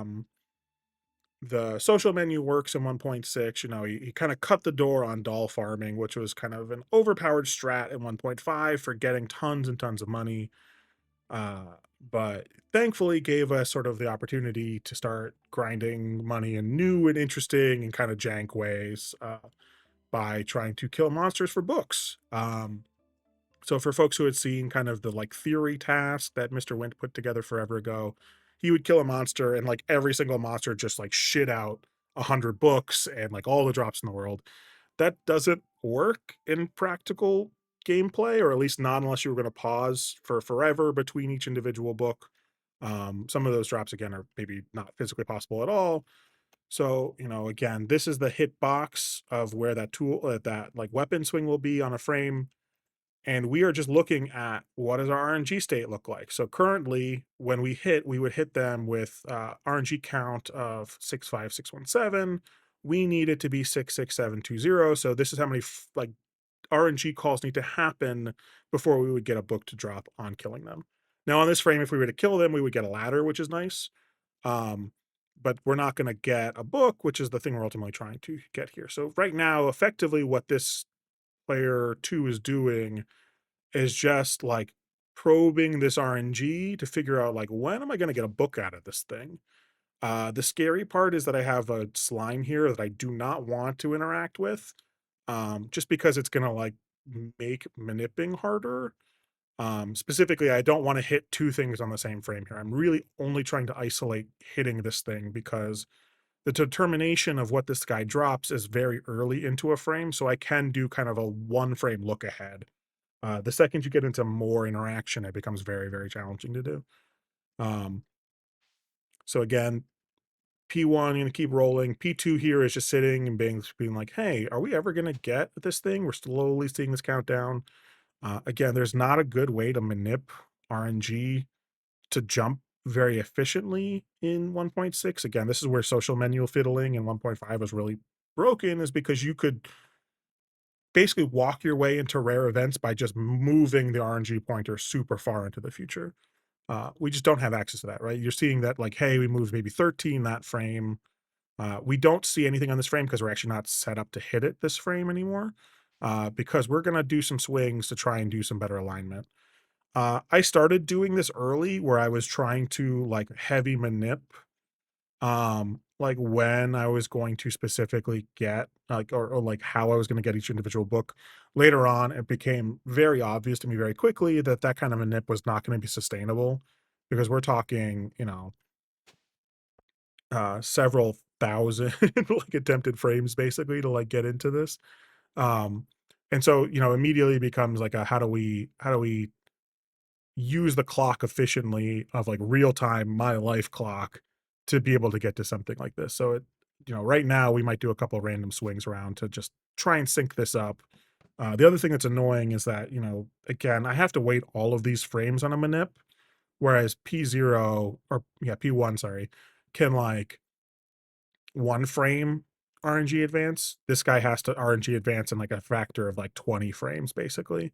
the social menu works in 1.6, you know, he kind of cut the door on doll farming, which was kind of an overpowered strat in 1.5 for getting tons and tons of money. But thankfully gave us sort of the opportunity to start grinding money in new and interesting and kind of jank ways by trying to kill monsters for books. So for folks who had seen kind of the like theory task that Mr. Wint put together forever ago, he would kill a monster and like every single monster just like shit out 100 books and like all the drops in the world. That doesn't work in practical gameplay, or at least not unless you were going to pause for forever between each individual book. Some of those drops again are maybe not physically possible at all. So, you know, again, this is the hit box of where that tool, that like weapon swing will be on a frame, and we are just looking at what does our RNG state look like. So currently, when we hit, we would hit them with RNG count of 65617. We need it to be 66720. So this is how many like RNG calls need to happen before we would get a book to drop on killing them. Now on this frame, if we were to kill them, we would get a ladder, which is nice. Um, but we're not going to get a book, which is the thing we're ultimately trying to get here. So right now, effectively, what this player two is doing is just like probing this RNG to figure out like when am I going to get a book out of this thing. The scary part is that I have a slime here that I do not want to interact with, just because it's going to like make manipping harder. Specifically, I don't want to hit two things on the same frame here. I'm really only trying to isolate hitting this thing because the determination of what this guy drops is very early into a frame, so I can do kind of a one frame look ahead. The second you get into more interaction, it becomes very, very challenging to do. Um, so again, P1, gonna keep rolling. P2 here is just sitting and being like, hey, are we ever gonna get this thing? We're slowly seeing this countdown. Again, there's not a good way to manip RNG to jump very efficiently in 1.6. Again, this is where social menu fiddling in 1.5 was really broken, is because you could basically walk your way into rare events by just moving the RNG pointer super far into the future. We just don't have access to that, right? You're seeing that like, hey, we moved maybe 13 that frame. We don't see anything on this frame because we're actually not set up to hit it this frame anymore, because we're gonna do some swings to try and do some better alignment. I started doing this early where I was trying to like heavy manip, like when I was going to specifically get like or like how I was going to get each individual book. Later on, it became very obvious to me very quickly that that kind of manip was not going to be sustainable because we're talking, several thousand like attempted frames basically to like get into this. Um, and so, immediately becomes like a how do we use the clock efficiently of like real time my life clock to be able to get to something like this. So right now we might do a couple random swings around to just try and sync this up. The other thing that's annoying is that, again, I have to wait all of these frames on a manip, whereas P0 or yeah, P1, sorry, can like one frame RNG advance. This guy has to RNG advance in like a factor of like 20 frames basically.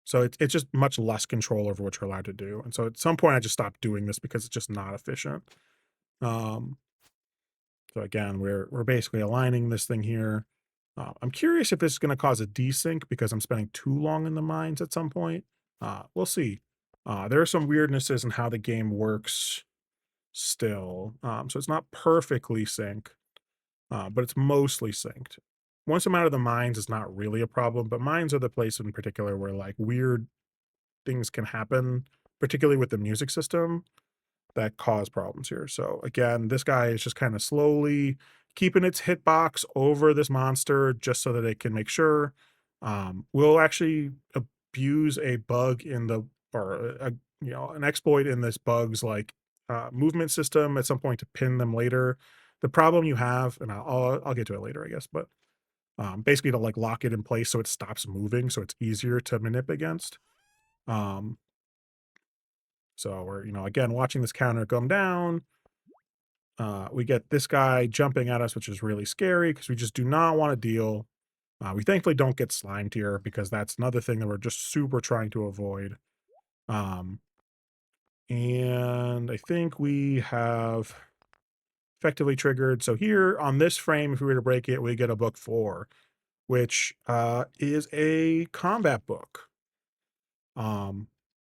So it's just much less control over what you're allowed to do. And so at some point I just stopped doing this because it's just not efficient. Um, so again, we're basically aligning this thing here. I'm curious if this is going to cause a desync because I'm spending too long in the mines at some point. We'll see. There are some weirdnesses in how the game works still. So it's not perfectly sync, but it's mostly synced. Once I'm out of the mines, it's not really a problem, but mines are the place in particular where like weird things can happen, particularly with the music system that cause problems here. So again, this guy is just kind of slowly keeping its hitbox over this monster just so that it can make sure. We'll actually abuse a bug in the or an exploit in this bug's like movement system at some point to pin them later. The problem you have, and I'll get to it later, I guess, but basically to like lock it in place so it stops moving, so it's easier to manip against. Um, so we're, again, watching this counter come down. We get this guy jumping at us, which is really scary because we just do not want to deal. We thankfully don't get slimed here because that's another thing that we're just super trying to avoid. Um, and I think we have effectively triggered. So here on this frame, if we were to break it, we get a book 4, which is a combat book.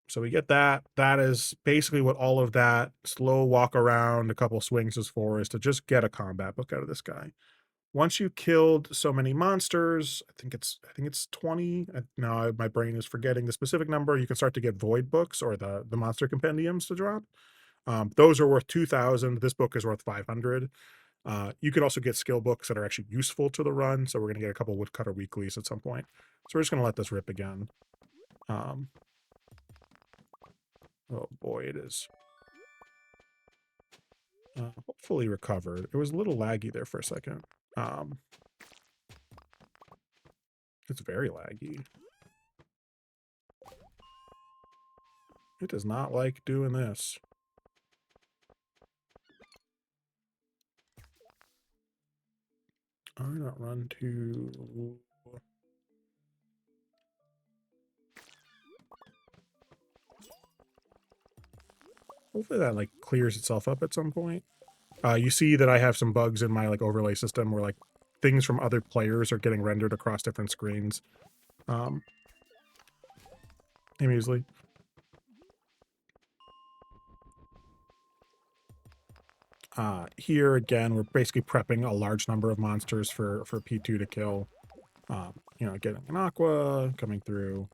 So we get that. That is basically what all of that slow walk around, a couple swings is for, is to just get a combat book out of this guy. Once you killed so many monsters, I think it's 20. Now my brain is forgetting the specific number. You can start to get void books or the monster compendiums to drop. Those are worth 2,000. This book is worth 500. You can also get skill books that are actually useful to the run. So we're gonna get a couple woodcutter weeklies at some point. So we're just gonna let this rip again. Um, Oh boy, it is. Hopefully recovered. It was a little laggy there for a second. Um, it's very laggy. It does not like doing this. I not run to. Hopefully that like clears itself up at some point. You see that I have some bugs in my like overlay system where like things from other players are getting rendered across different screens. Um, amusingly. Here again, we're basically prepping a large number of monsters for P2 to kill. Getting an aqua coming through.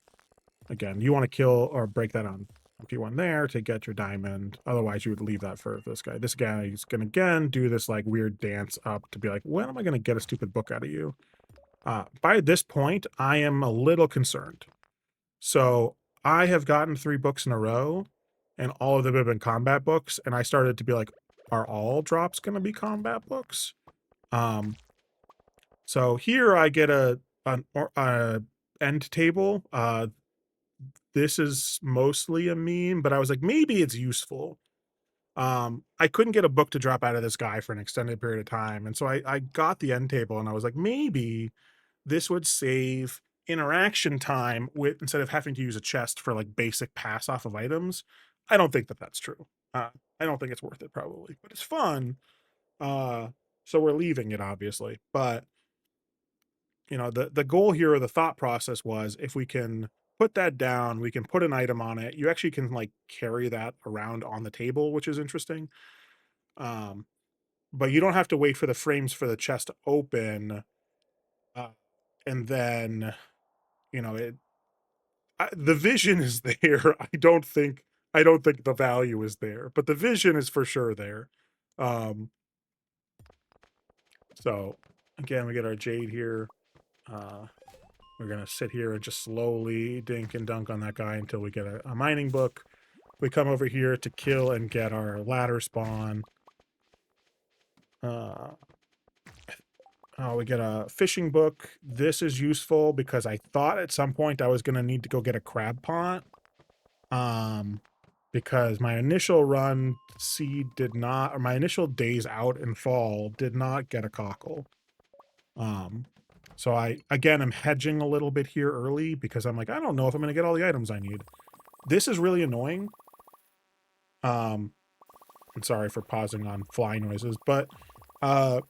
Again, you want to kill or break that on P1 there to get your diamond. Otherwise, you would leave that for this guy. This guy is going to again do this like weird dance up to be like, when am I going to get a stupid book out of you? By this point, I am a little concerned. So I have gotten 3 books in a row, and all of them have been combat books. And I started to be like, are all drops going to be combat books? So here I get a end table. This is mostly a meme, but I was like, maybe it's useful. I couldn't get a book to drop out of this guy for an extended period of time. And so I got the end table and I was like, maybe this would save interaction time with instead of having to use a chest for like basic pass off of items. I don't think that that's true. I don't think it's worth it probably, but it's fun. Uh, so we're leaving it obviously, but the goal here or the thought process was if we can put that down, we can put an item on it. You actually can like carry that around on the table, which is interesting. Um, but you don't have to wait for the frames for the chest to open, uh, and then it. The vision is there. I don't think the value is there, but the vision is for sure there. Um, so again, we get our jade here. Uh, we're gonna sit here and just slowly dink and dunk on that guy until we get a mining book. We come over here to kill and get our ladder spawn. Uh, we get a fishing book. This is useful because I thought at some point I was gonna need to go get a crab pot. Um, because my initial run seed did not, or my initial days out in fall did not get a cockle. Um, so I, again, I'm hedging a little bit here early because I'm like, I don't know if I'm going to get all the items I need. This is really annoying. I'm sorry for pausing on fly noises, but uh,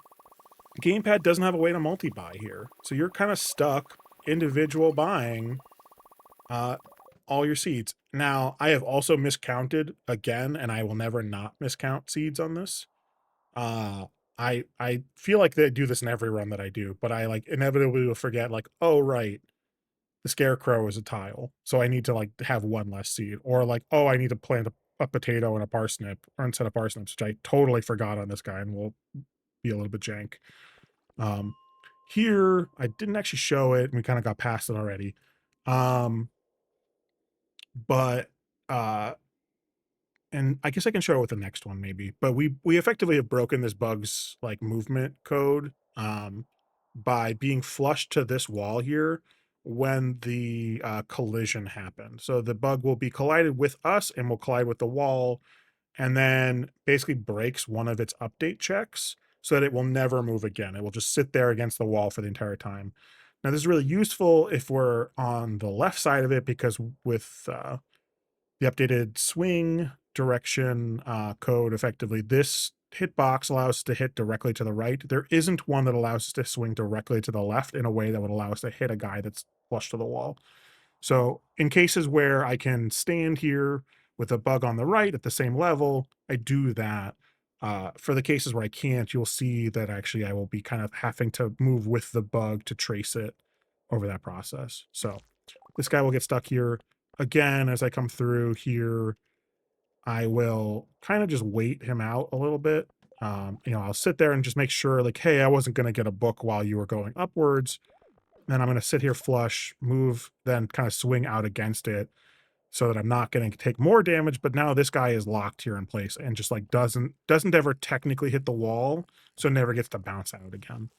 gamepad doesn't have a way to multi-buy here. So you're kind of stuck individual buying uh, all your seeds. Now, I have also miscounted again, and I will never not miscount seeds on this. Uh, I feel like they do this in every run that I do, but I like inevitably will forget like, oh right, the scarecrow is a tile, so I need to like have one less seed, or like, oh, I need to plant a potato and a parsnip, or instead of parsnips, which I totally forgot on this guy, and will be a little bit jank. Um, Here I didn't actually show it, and we kind of got past it already. Um, but and I guess I can show it with the next one maybe. But we effectively have broken this bug's like movement code by being flushed to this wall here when the collision happened. So the bug will be collided with us and will collide with the wall and then basically breaks one of its update checks so that it will never move again. It will just sit there against the wall for the entire time. Now, this is really useful if we're on the left side of it because with the updated swing direction code, effectively, this hitbox allows us to hit directly to the right. There isn't one that allows us to swing directly to the left in a way that would allow us to hit a guy that's flush to the wall. So in cases where I can stand here with a bug on the right at the same level, I do that. For the cases where I can't, you'll see that actually I will be kind of having to move with the bug to trace it over that process. So this guy will get stuck here. Again, as I come through here, I will kind of just wait him out a little bit. I'll sit there and just make sure, like, hey, I wasn't going to get a book while you were going upwards. Then I'm going to sit here flush, move, then kind of swing out against it so that I'm not going to take more damage. But now this guy is locked here in place and just like doesn't ever technically hit the wall, so never gets to bounce out again.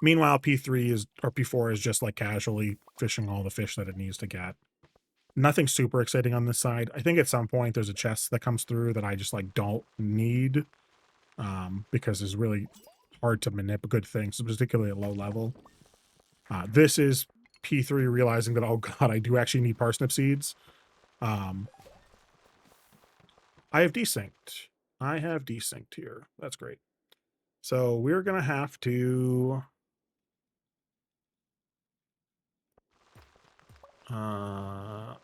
Meanwhile, P3 is or P4 is just like casually fishing all the fish that it needs to get. Nothing super exciting on this side. I think at some point there's a chest that comes through that I just like don't need because it's really hard to manip good things, particularly at low level. This is P3 realizing that, oh god, I do actually need parsnip seeds. I have desynced. I have desynced here. That's great. So we're going to have to... how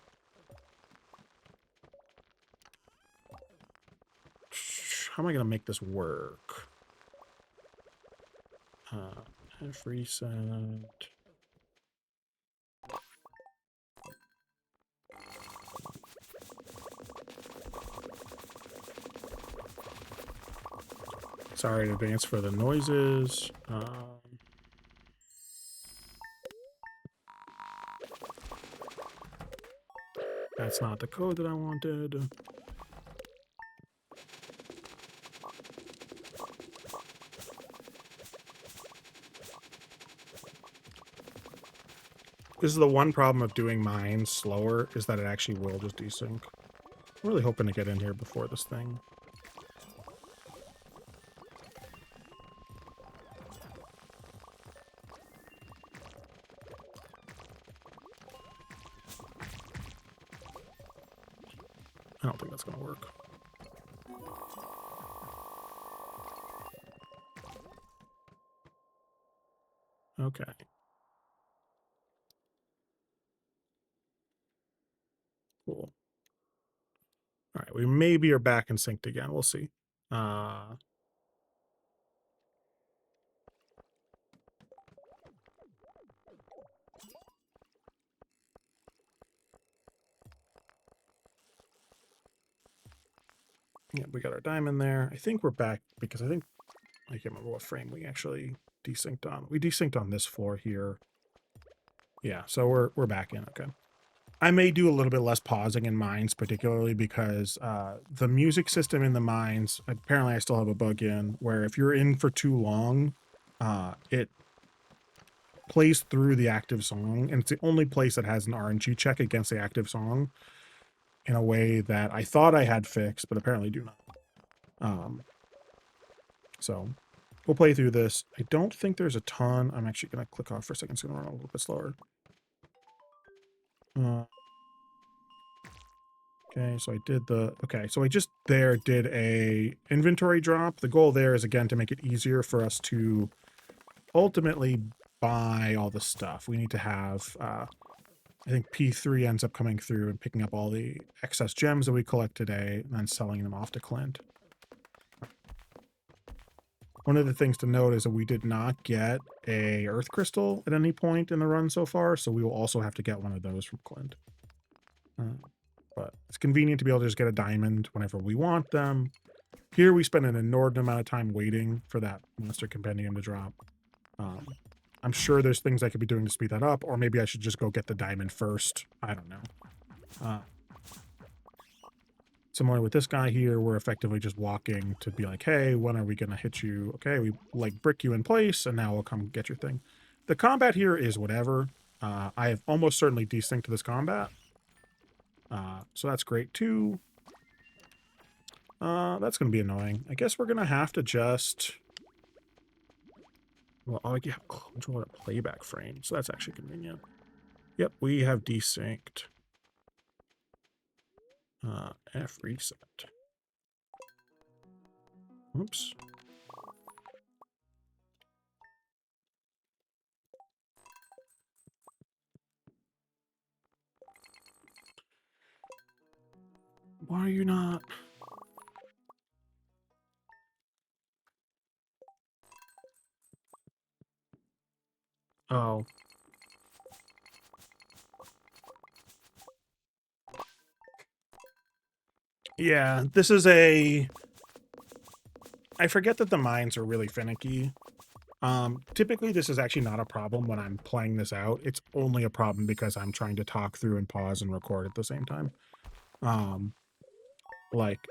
am I going to make this work? Have reset. Sorry in advance for the noises. That's not the code that I wanted. This is the one problem of doing mine slower, is that it actually will just desync. I'm really hoping to get in here before this thing. I don't think that's going to work. Okay. Cool. All right, we maybe are back in synced again. We'll see. Uh, yeah, we got our diamond there. I think we're back because I can't remember what frame we actually desynced on. We desynced on this floor here. Yeah, so we're back in. Okay. I may do a little bit less pausing in mines, particularly because the music system in the mines, apparently I still have a bug in, where if you're in for too long, it plays through the active song, and it's the only place that has an RNG check against the active song in a way that I thought I had fixed, but apparently do not. So we'll play through this. I don't think there's a ton. I'm actually going to click off for a second. It's going to run a little bit slower. Okay, so I did so I just did a inventory drop. The goal there is, again, to make it easier for us to ultimately buy all the stuff. We need to have, I think P3 ends up coming through and picking up all the excess gems that we collect today and then selling them off to Clint. One of the things to note is that we did not get a earth crystal at any point in the run so far, so we will also have to get one of those from Clint. But it's convenient to be able to just get a diamond whenever we want them. Here we spend an inordinate amount of time waiting for that monster compendium to drop. I'm sure there's things I could be doing to speed that up, or maybe I should just go get the diamond first. I don't know. Similar with this guy here, we're effectively just walking to be like, hey, when are we going to hit you? Okay, we like brick you in place, and now we'll come get your thing. The combat here is whatever. I have almost certainly desynced this combat. So that's great too. That's going to be annoying. I guess we're going to have to just... Well, oh, yeah, control a playback frame, so that's actually convenient. Yep, we have desynced. F reset. Oops. Why are you not? Oh. Yeah, this is a... I forget that the mines are really finicky. Typically this is actually not a problem when I'm playing this out. It's only a problem because I'm trying to talk through and pause and record at the same time. Like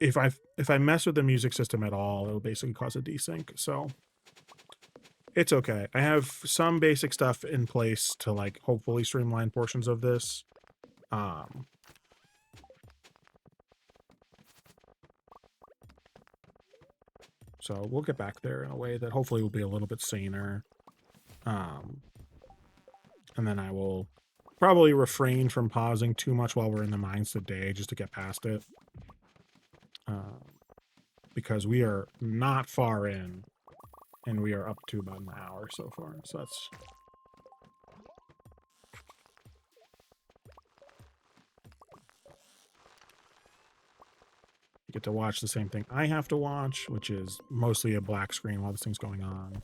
if I mess with the music system at all, it'll basically cause a desync. So it's okay. I have some basic stuff in place to like hopefully streamline portions of this. So we'll get back there in a way that hopefully will be a little bit saner. And then I will probably refrain from pausing too much while we're in the mines today just to get past it. Because we are not far in, and we are up to about an hour so far. So that's... You get to watch the same thing I have to watch, which is mostly a black screen while this thing's going on.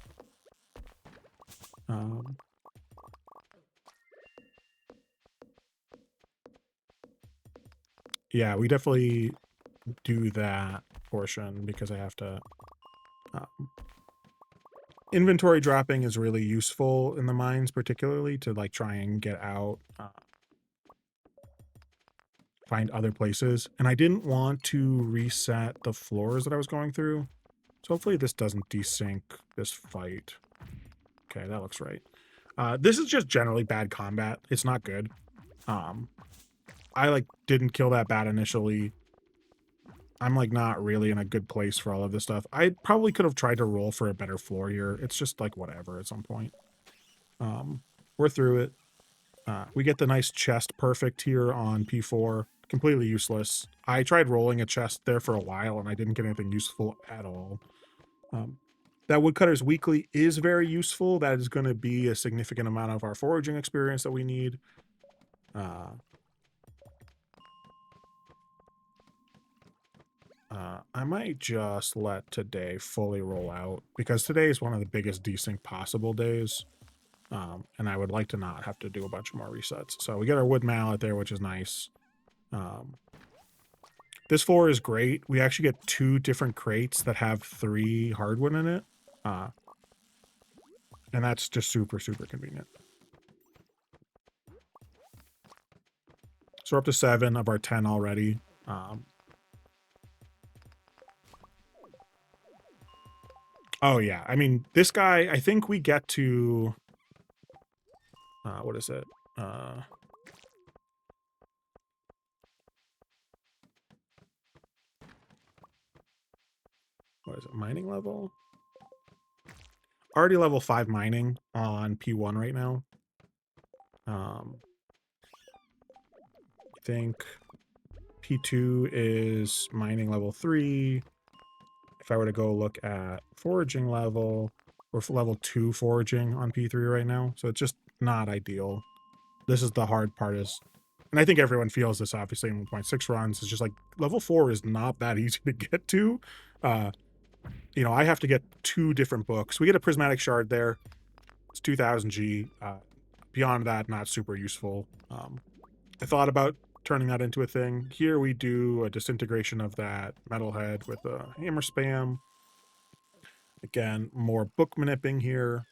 Yeah, we definitely do that portion because I have to... inventory dropping is really useful in the mines, particularly to like try and get out, find other places. And I didn't want to reset the floors that I was going through. So hopefully this doesn't desync this fight. Okay, that looks right. This is just generally bad combat. It's not good. I like didn't kill that bat initially. I'm like not really in a good place for all of this stuff. I probably could have tried to roll for a better floor here. It's just like whatever at some point. We're through it. We get the nice chest perfect here on P4. Completely useless. I tried rolling a chest there for a while and I didn't get anything useful at all. That woodcutters weekly is very useful. That is going to be a significant amount of our foraging experience that we need. I might just let today fully roll out because today is one of the biggest desync possible days. And I would like to not have to do a bunch more resets. So we get our wood mallet there, which is nice. Um, this floor is great. We actually get 2 different crates that have 3 hardwood in it. Uh, and that's just super, super convenient. So we're up to 7 of our 10 already. Oh yeah, I mean, this guy, I think we get to, what is it? What is it, mining level? Already level 5 mining on P1 right now. I think P2 is mining level 3. If I were to go look at foraging level, we're level 2 foraging on P3 right now. So it's just not ideal. This is the hard part is, and I think everyone feels this obviously in 1.6 runs, it's just like level 4 is not that easy to get to. You know, I have to get 2 different books. We get a prismatic shard there. It's 2000 G. Beyond that, not super useful. I thought about turning that into a thing. Here we do a disintegration of that metalhead with a hammer spam. Again, more book manipping here.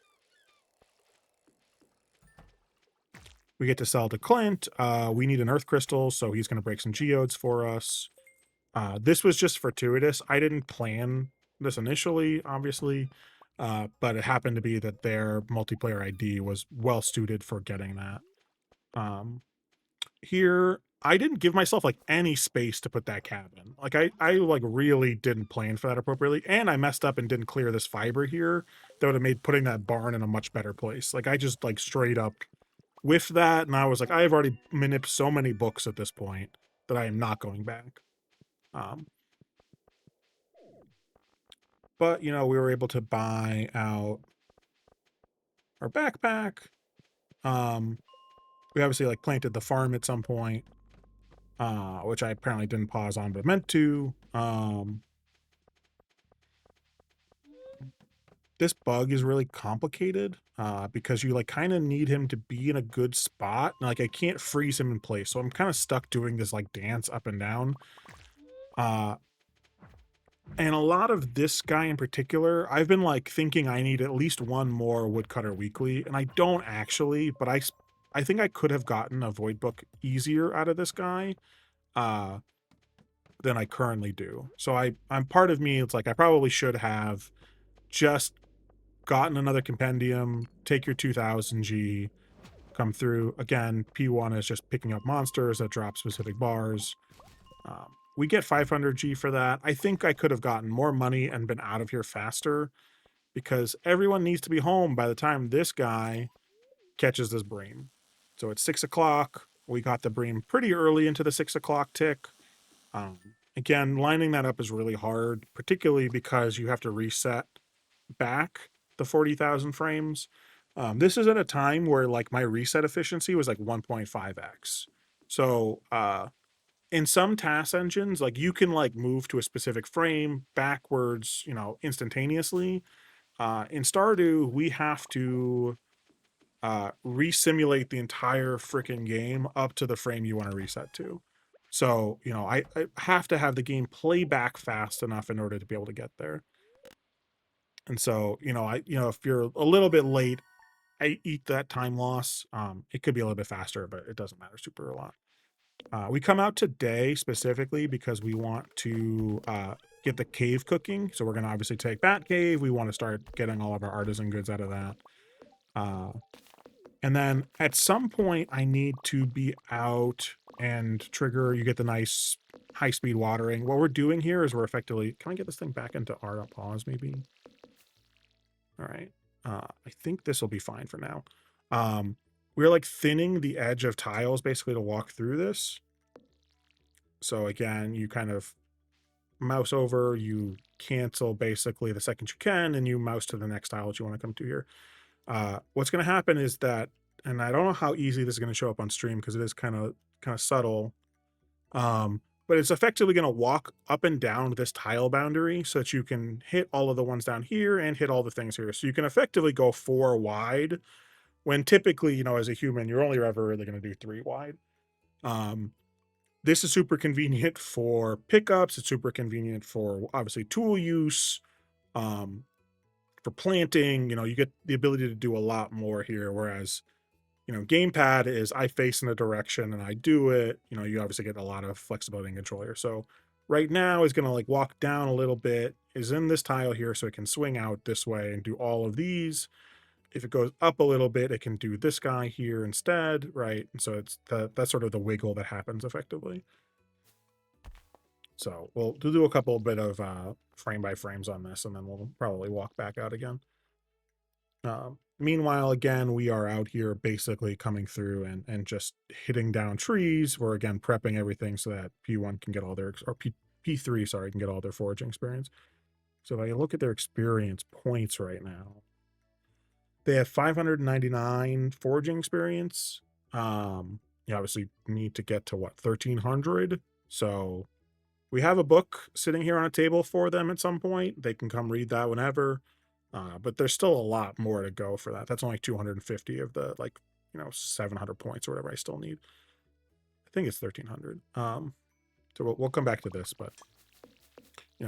We get to sell to Clint. We need an earth crystal, so he's going to break some geodes for us. This was just fortuitous. I didn't plan this initially, obviously, but it happened to be that their multiplayer ID was well suited for getting that. Here, I didn't give myself like any space to put that cabin. Like I like really didn't plan for that appropriately, and I messed up and didn't clear this fiber here. That would have made putting that barn in a much better place. Like I just like straight up with that, and I was like, I have already manipped so many books at this point that I am not going back. Um, but you know, we were able to buy out our backpack. Um, we obviously like planted the farm at some point, which I apparently didn't pause on, but meant to. This bug is really complicated because you like kind of need him to be in a good spot. Like I can't freeze him in place, so I'm kind of stuck doing this like dance up and down. And a lot of this guy in particular, I've been like thinking I need at least one more woodcutter weekly, and I don't actually, but I think I could have gotten a void book easier out of this guy uh, than I currently do. So I'm part of me. It's like I probably should have just gotten another compendium, take your 2000 G, come through. Again, P1 is just picking up monsters that drop specific bars. We get 500 G for that. I think I could have gotten more money and been out of here faster because everyone needs to be home by the time this guy catches this bream. So it's 6 o'clock. We got the bream pretty early into the 6 o'clock tick. Um, Again, lining that up is really hard, particularly because you have to reset back the 40,000 frames. This is at a time where like my reset efficiency was like 1.5x. So in some TAS engines, like you can like move to a specific frame backwards, you know, instantaneously. In Stardew, we have to resimulate the entire freaking game up to the frame you want to reset to. So, you know, I have to have the game play back fast enough in order to be able to get there. And so, you know, if you're a little bit late, I eat that time loss. It could be a little bit faster, but it doesn't matter super a lot. We come out today specifically because we want to get the cave cooking. So we're going to obviously take that cave. We want to start getting all of our artisan goods out of that. And then at some point, I need to be out and trigger. You get the nice high-speed watering. What we're doing here is we're effectively... Can I get this thing back into R pause maybe? All right. I think this will be fine for now. We're like thinning the edge of tiles basically to walk through this. So again, you kind of mouse over, you cancel basically the second you can, and you mouse to the next tile that you want to come to here. What's going to happen is that, and I don't know how easy this is going to show up on stream because it is kind of subtle. But it's effectively going to walk up and down this tile boundary so that you can hit all of the ones down here and hit all the things here. So you can effectively go 4 wide when typically, as a human, you're only ever really going to do 3 wide. This is super convenient for pickups. It's super convenient for obviously tool use, um, for planting. You get the ability to do a lot more here. Whereas, gamepad is I face in a direction and I do it. You obviously get a lot of flexibility and control here. So right now is going to like walk down a little bit, is in this tile here, so it can swing out this way and do all of these. If it goes up a little bit, it can do this guy here instead, right? And so it's that's sort of the wiggle that happens effectively. So we'll do a couple bit of frame by frames on this, and then we'll probably walk back out again. Meanwhile, again, we are out here basically coming through and just hitting down trees. We're again prepping everything so that P1 can get all their, or P3, sorry, can get all their foraging experience. So if I look at their experience points right now, they have 599 foraging experience. You obviously need to get to what, 1300. So we have a book sitting here on a table for them at some point. They can come read that whenever. But there's still a lot more to go for that. That's only 250 of the 700 points or whatever I still need. I think it's 1300. So we'll come back to this, but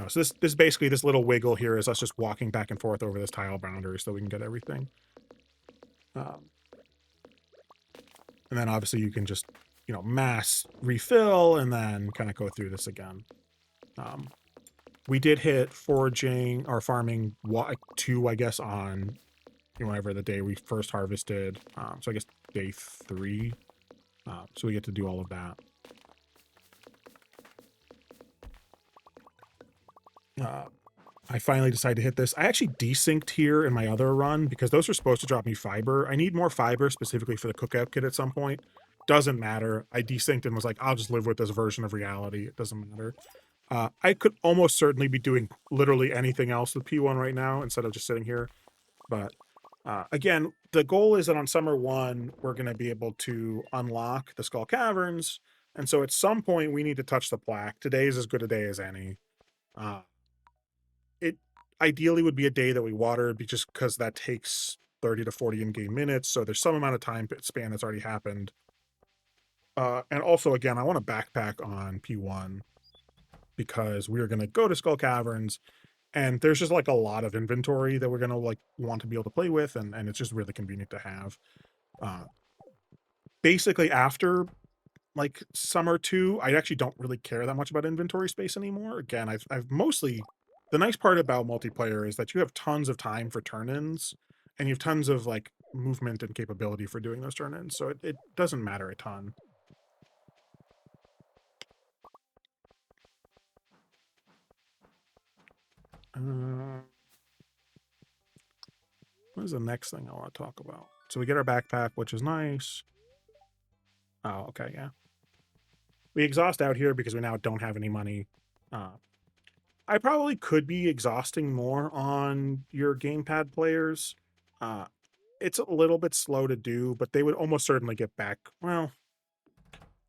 so this basically, this little wiggle here is us just walking back and forth over this tile boundary so we can get everything. And then obviously you can just mass refill and then kind of go through this again. We did hit foraging or farming 2, I guess, on whenever the day we first harvested. So I guess day 3. So we get to do all of that. I finally decided to hit this. I actually desynced here in my other run because those are supposed to drop me fiber. I need more fiber specifically for the cookout kit at some point. Doesn't matter. I desynced and was like, I'll just live with this version of reality. It doesn't matter. I could almost certainly be doing literally anything else with P1 right now instead of just sitting here. But again, the goal is that on Summer 1, we're going to be able to unlock the Skull Caverns. And so at some point, we need to touch the plaque. Today is as good a day as any. It ideally would be a day that we water, just because that takes 30 to 40 in-game minutes. So there's some amount of time span that's already happened. And also, again, I want to backpack on P1. Because we are going to go to Skull Caverns, and there's just like a lot of inventory that we're going to want to be able to play with, and it's just really convenient to have. Basically, after Summer 2, I actually don't really care that much about inventory space anymore. Again, I've mostly, the nice part about multiplayer is that you have tons of time for turn-ins, and you have tons of movement and capability for doing those turn-ins, so it doesn't matter a ton. What is the next thing I want to talk about? So we get our backpack, which is nice. Oh, okay, yeah. We exhaust out here because we now don't have any money. I probably could be exhausting more on your gamepad players. It's a little bit slow to do, but they would almost certainly get back. Well,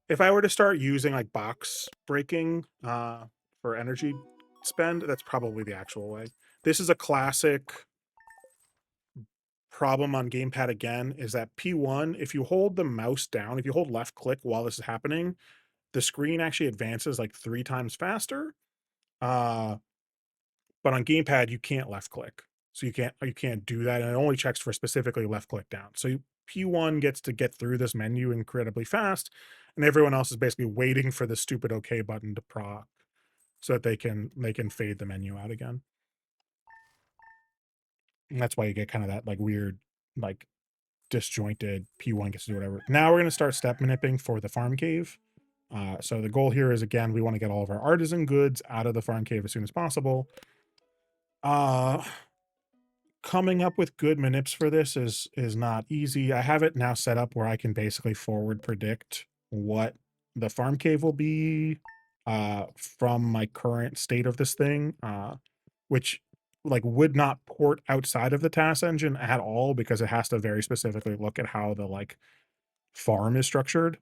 if I were to start using box breaking for energy spend, that's probably the actual way. This is a classic problem on gamepad again, is that P1, if you hold the mouse down, if you hold left click while this is happening, the screen actually advances 3 times faster. But on gamepad, you can't left click. So you can't do that, and it only checks for specifically left click down. So P1 gets to get through this menu incredibly fast, and everyone else is basically waiting for the stupid OK button to proc so that they can fade the menu out again. And that's why you get kind of that weird disjointed P1 gets to do whatever. Now we're going to start step manipping for the farm cave. So the goal here is, again, we want to get all of our artisan goods out of the farm cave as soon as possible. Coming up with good manips for this is not easy. I have it now set up where I can basically forward predict what the farm cave will be from my current state of this thing. which like would not port outside of the TAS engine at all because it has to very specifically look at how the like farm is structured.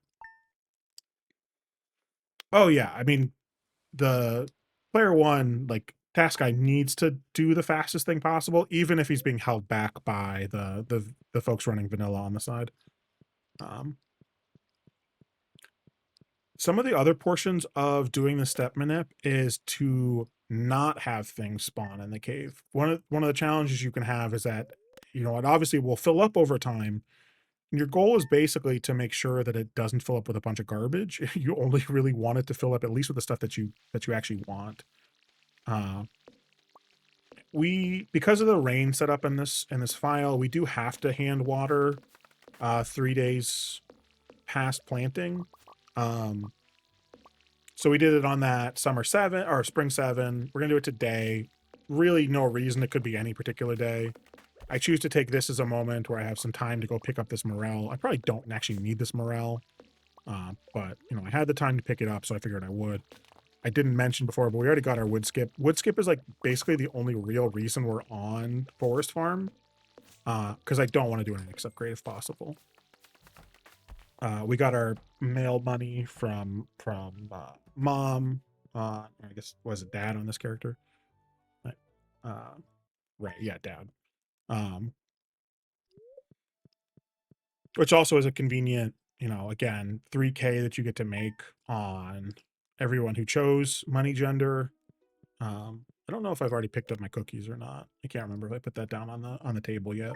Oh yeah, I mean the player one like task guy needs to do the fastest thing possible, even if he's being held back by the folks running vanilla on the side. Um, some of the other portions of doing the step manip is to not have things spawn in the cave. One of the challenges you can have is that it obviously will fill up over time. And your goal is basically to make sure that it doesn't fill up with a bunch of garbage. You only really want it to fill up at least with the stuff that you actually want. Uh, we because of the rain setup in this file, we do have to hand water 3 days past planting. Um, so we did it on that summer 7 or spring 7. We're gonna do it today. Really, no reason. It could be any particular day. I choose to take this as a moment where I have some time to go pick up this morel. I probably don't actually need this morel, but I had the time to pick it up, so I figured I would. I didn't mention before, but we already got our wood skip. Wood skip is like basically the only real reason we're on Forest Farm, because I don't want to do an X upgrade if possible. We got our mail money from mom. I guess was it dad on this character? Right. Right. Yeah, dad. Um, which also is a convenient, again, 3K that you get to make on everyone who chose money gender. I don't know if I've already picked up my cookies or not. I can't remember if I put that down on the table yet.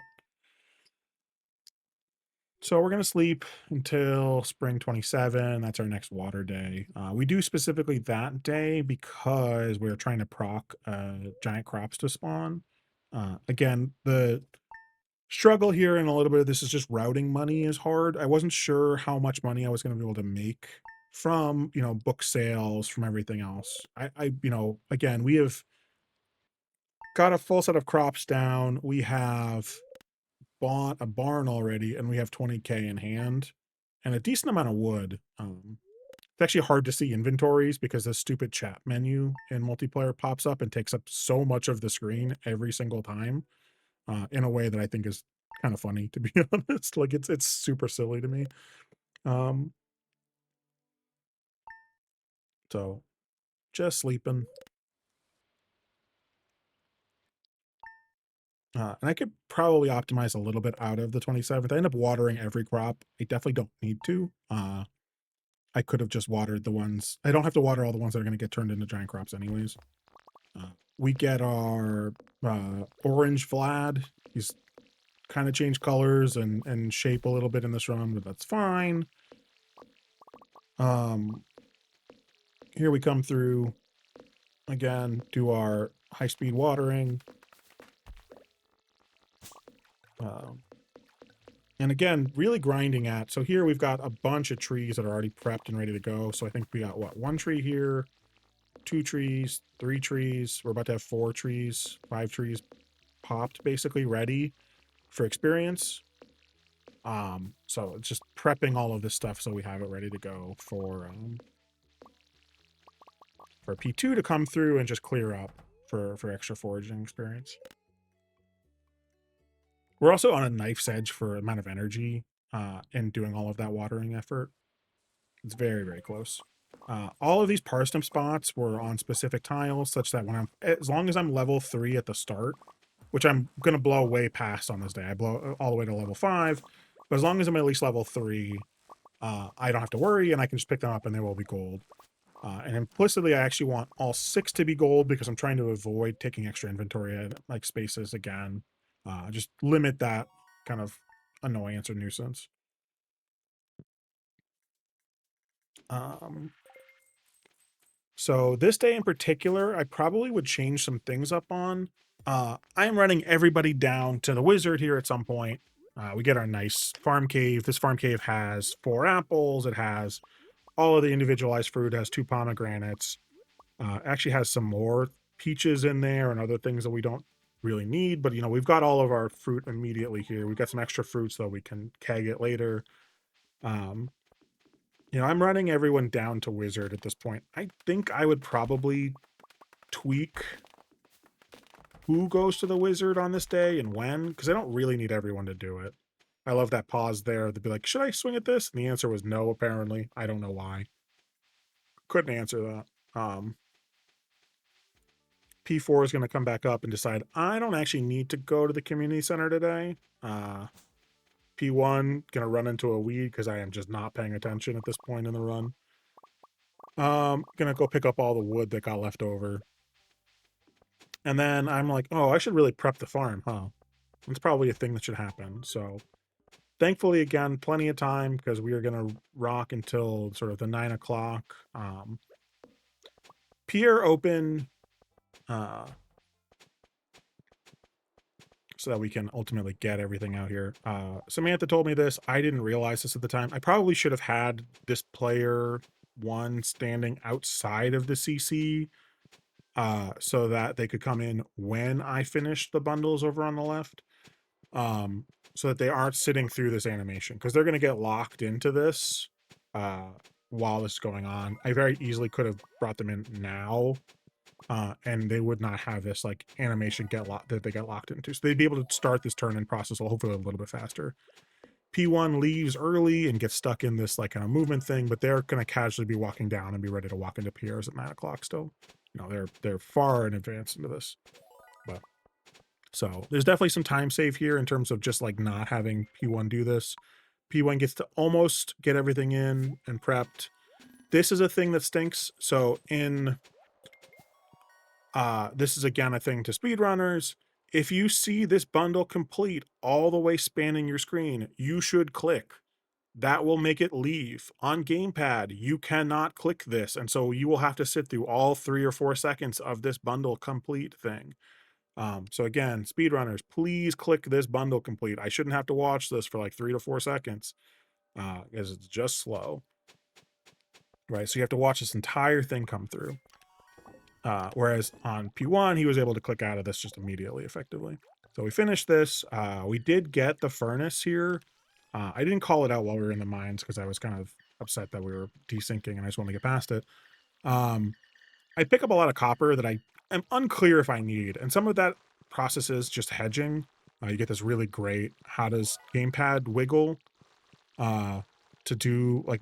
So we're gonna sleep until spring 27. That's our next water day. We do specifically that day because we're trying to proc giant crops to spawn. Again, the struggle here and a little bit of this is just routing money is hard. I wasn't sure how much money I was going to be able to make from, book sales, from everything else. Again, we have got a full set of crops down. We have bought a barn already and we have 20K in hand and a decent amount of wood. It's actually hard to see inventories because the stupid chat menu in multiplayer pops up and takes up so much of the screen every single time, in a way that I think is kind of funny, to be honest. Like it's super silly to me. Um, so just sleeping. And I could probably optimize a little bit out of the 27th. I end up watering every crop. I definitely don't need to. I could have just watered the ones. I don't have to water all the ones that are going to get turned into giant crops anyways. We get our orange Vlad. He's kind of changed colors and shape a little bit in this run, but that's fine. Um, Here we come through again, do our high speed watering. Um, and again, really grinding at. So here we've got a bunch of trees that are already prepped and ready to go. So I think we got what, one tree here, 2 trees, 3 trees. We're about to have 4 trees, 5 trees popped, basically ready for experience. So it's just prepping all of this stuff so we have it ready to go for P2 to come through and just clear up for extra foraging experience. We're also on a knife's edge for amount of energy in doing all of that watering effort. It's very, very close. All of these parsnip spots were on specific tiles, such that as long as I'm level 3 at the start, which I'm gonna blow way past on this day, I blow all the way to level 5, but as long as I'm at least level 3, I don't have to worry, and I can just pick them up, and they will be gold. And implicitly, I actually want all 6 to be gold because I'm trying to avoid taking extra inventory at like spaces again. Just limit that kind of annoyance or nuisance. Um, so this day in particular, I probably would change some things up on. I am running everybody down to the wizard here at some point. We get our nice farm cave. This farm cave has 4 apples. It has all of the individualized fruit. It has 2 pomegranates. Actually has some more peaches in there and other things that we don't really need. But we've got all of our fruit immediately here. We've got some extra fruit so we can keg it later. Um, I'm running everyone down to wizard at this point. I think I would probably tweak who goes to the wizard on this day and when, because I don't really need everyone to do it. I love that pause there. They'd be like, should I swing at this? And the answer was no, apparently. I don't know why. Couldn't answer that. P4 is going to come back up and decide, I don't actually need to go to the community center today. P1 going to run into a weed because I am just not paying attention at this point in the run. Gonna go pick up all the wood that got left over. And then I'm like, oh, I should really prep the farm, huh? It's probably a thing that should happen. So thankfully, again, plenty of time because we are going to rock until sort of the 9 o'clock. Pier open so that we can ultimately get everything out here. Samantha told me this. I didn't realize this at the time. I probably should have had this player one standing outside of the CC so that they could come in when I finished the bundles over on the left. So that they aren't sitting through this animation because they're going to get locked into this while this is going on. I very easily could have brought them in now and they would not have this like animation that they get locked into. So they'd be able to start this turn and process hopefully a little bit faster. P1 leaves early and gets stuck in this like kind of movement thing, but they're going to casually be walking down and be ready to walk into PRs at 9 o'clock still. You know, they're far in advance into this. But so there's definitely some time save here in terms of just like not having P1 do this. P1 gets to almost get everything in and prepped. This is a thing that stinks. So in this is again a thing to speedrunners. If you see this bundle complete all the way spanning your screen, you should click. That will make it leave. On gamepad, you cannot click this. And so you will have to sit through all 3 or 4 seconds of this bundle complete thing. So again, speedrunners, please click this bundle complete. I shouldn't have to watch this for like 3 to 4 seconds because it's just slow. Right, so you have to watch this entire thing come through. Whereas on P1, he was able to click out of this just immediately, effectively. So we finished this. We did get the furnace here. I didn't call it out while we were in the mines because I was kind of upset that we were desyncing and I just wanted to get past it. I pick up a lot of copper that I am unclear if I need. And some of that process is just hedging. You get this really great, how does gamepad wiggle to do like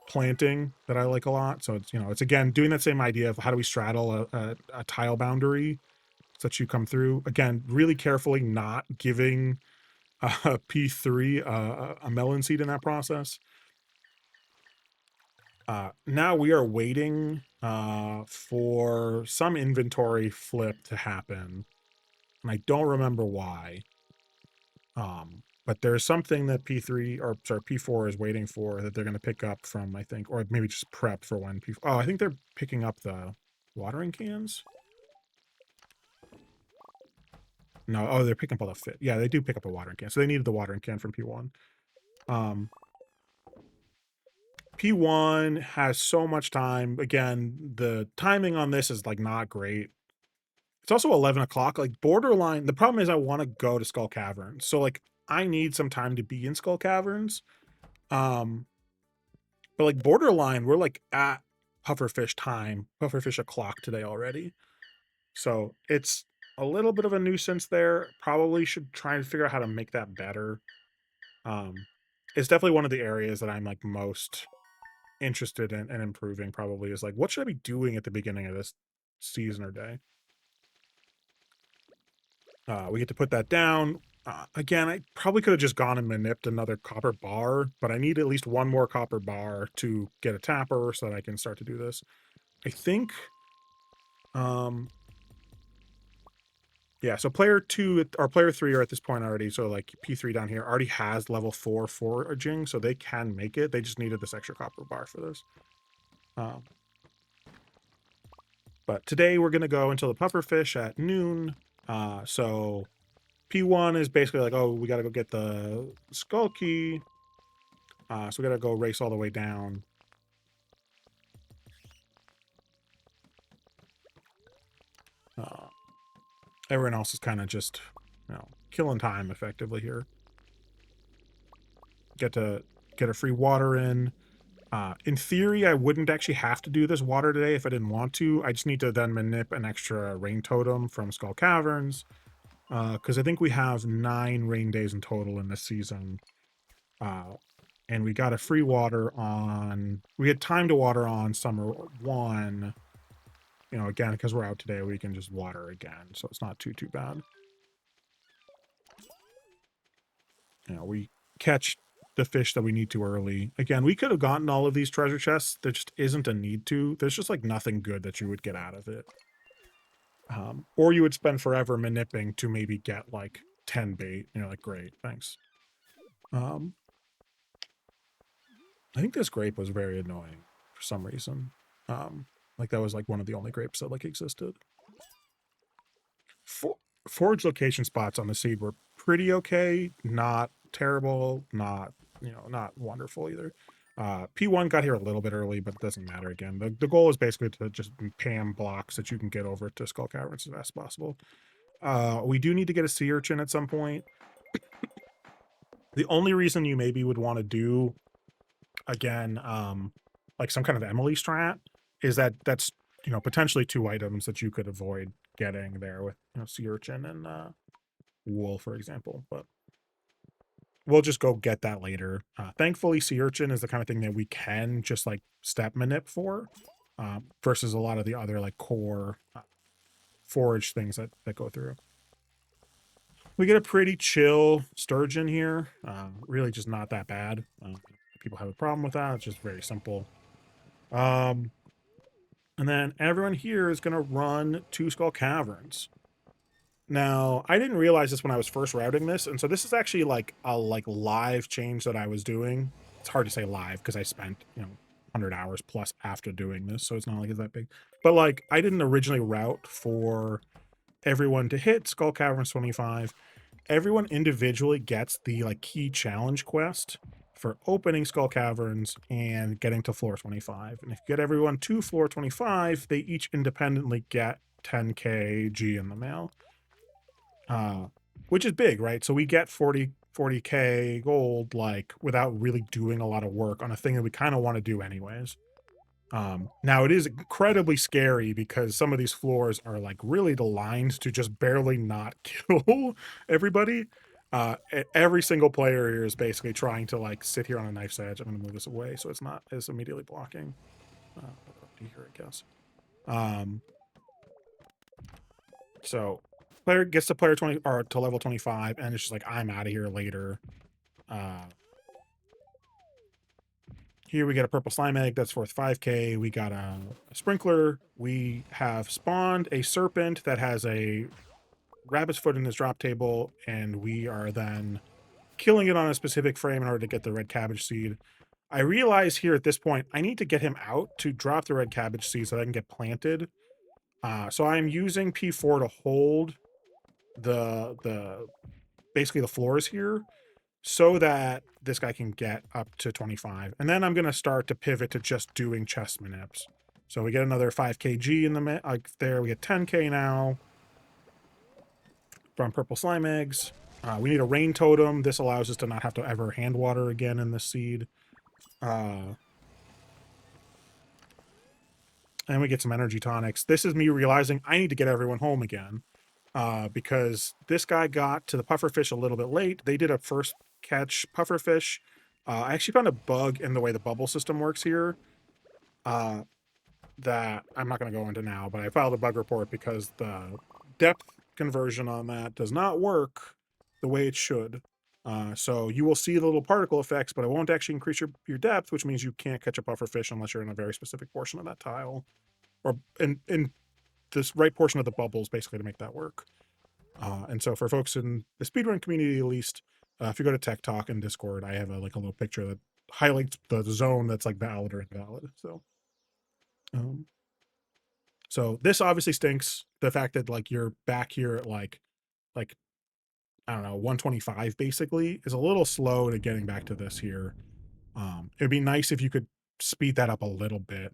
planting that I like a lot. So it's, you know, it's again, doing that same idea of how do we straddle a tile boundary so that you come through. Again, really carefully not giving P3 a melon seed in that process. Now we are waiting for some inventory flip to happen. And I don't remember why. But there's something that P4 is waiting for that they're going to pick up from, I think, or maybe just prep for when P4. Oh, I think they're picking up the watering cans. No, oh, they're picking up all the fit. Yeah, they do pick up a watering can. So they needed the watering can from P1. P1 has so much time. Again, the timing on this is like not great. It's also 11 o'clock, like borderline. The problem is I want to go to Skull Caverns. So like I need some time to be in Skull Caverns. But like borderline, we're like at pufferfish time, pufferfish o'clock today already. So it's a little bit of a nuisance there. Probably should try and figure out how to make that better. It's definitely one of the areas that I'm like most interested in and improving probably is like, what should I be doing at the beginning of this season or day? We get to put that down. Again, I probably could have just gone and manipped another copper bar, but I need at least one more copper bar to get a tapper so that I can start to do this. I think, yeah, so player 2 or player 3 are at this point already, so like P3 down here already has level 4 foraging, so they can make it. They just needed this extra copper bar for this. But today we're going to go until the pufferfish at noon. So P1 is basically like, oh, we got to go get the skull key. So we got to go race all the way down. Everyone else is kind of just, you know, killing time effectively here. Get to get a free water in. In theory, I wouldn't actually have to do this water today if I didn't want to. I just need to then manip an extra rain totem from Skull Caverns, because I think we have 9 rain days in total in this season. Uh, and we got a free water on. We had time to water on summer 1. You know, again, because we're out today, we can just water again, so it's not too bad. You know, we catch the fish that we need to early. Again, we could have gotten all of these treasure chests. There just isn't a need to. There's just like nothing good that you would get out of it. Or you would spend forever manipping to maybe get like 10 bait. You're like, great, thanks. Um, I think this grape was very annoying for some reason. Like that was like one of the only grapes that like existed. For, forage location spots on the seed were pretty okay, not terrible, not not wonderful either. P1 got here a little bit early, but it doesn't matter again. The goal is basically to just pam blocks that you can get over to Skull Caverns as fast as possible. We do need to get a sea urchin at some point. The only reason you maybe would want to do again, like some kind of Emily strat is that that's potentially 2 items that you could avoid getting there with sea urchin and wool, for example. But we'll just go get that later. Thankfully, sea urchin is the kind of thing that we can just like step manip for, versus a lot of the other like core forage things that go through. We get a pretty chill sturgeon here. Really just not that bad. People have a problem with that. It's just very simple. And then everyone here is going to run to Skull Caverns. Now, I didn't realize this when I was first routing this, and so this is actually like a live change that I was doing. It's hard to say live because I spent 100 hours plus after doing this, so it's not like it's that big. But like I didn't originally route for everyone to hit Skull Caverns 25. Everyone individually gets the like key challenge quest for opening Skull Caverns and getting to floor 25. And if you get everyone to floor 25, they each independently get 10k G in the mail. Which is big, right? So we get 40k gold like without really doing a lot of work on a thing that we kind of want to do anyways. Now it is incredibly scary because some of these floors are like really designed to just barely not kill everybody. Every single player here is basically trying to like sit here on a knife's edge. I'm gonna move this away so it's not as immediately blocking. Here, I guess. So player gets to player 20 or to level 25, and it's just like I'm out of here later. Here we get a purple slime egg that's worth 5k. We got a sprinkler. We have spawned a serpent that has a rabbit's foot in his drop table, and we are then killing it on a specific frame in order to get the red cabbage seed. I realize here at this point I need to get him out to drop the red cabbage seed so that I can get planted. So I'm using P4 to hold the basically the floors here so that this guy can get up to 25. And then I'm going to start to pivot to just doing chest manips. So we get another 5k G in the there. We get 10k now from purple slime eggs. We need a rain totem. This allows us to not have to ever hand water again in the seed. And we get some energy tonics. This is me realizing I need to get everyone home again. Because this guy got to the pufferfish a little bit late. They did a first catch pufferfish. I actually found a bug in the way the bubble system works here that I'm not going to go into now, but I filed a bug report because the depth conversion on that does not work the way it should. So you will see the little particle effects, but it won't actually increase your depth, which means you can't catch a pufferfish unless you're in a very specific portion of that tile, or in this right portion of the bubbles, basically, to make that work. And so for folks in the speedrun community, at least, if you go to Tech Talk and Discord, I have a little picture that highlights the zone that's like valid or invalid. Um, so this obviously stinks. The fact that like you're back here at like I don't know 125 basically is a little slow to getting back to this here. It'd be nice if you could speed that up a little bit.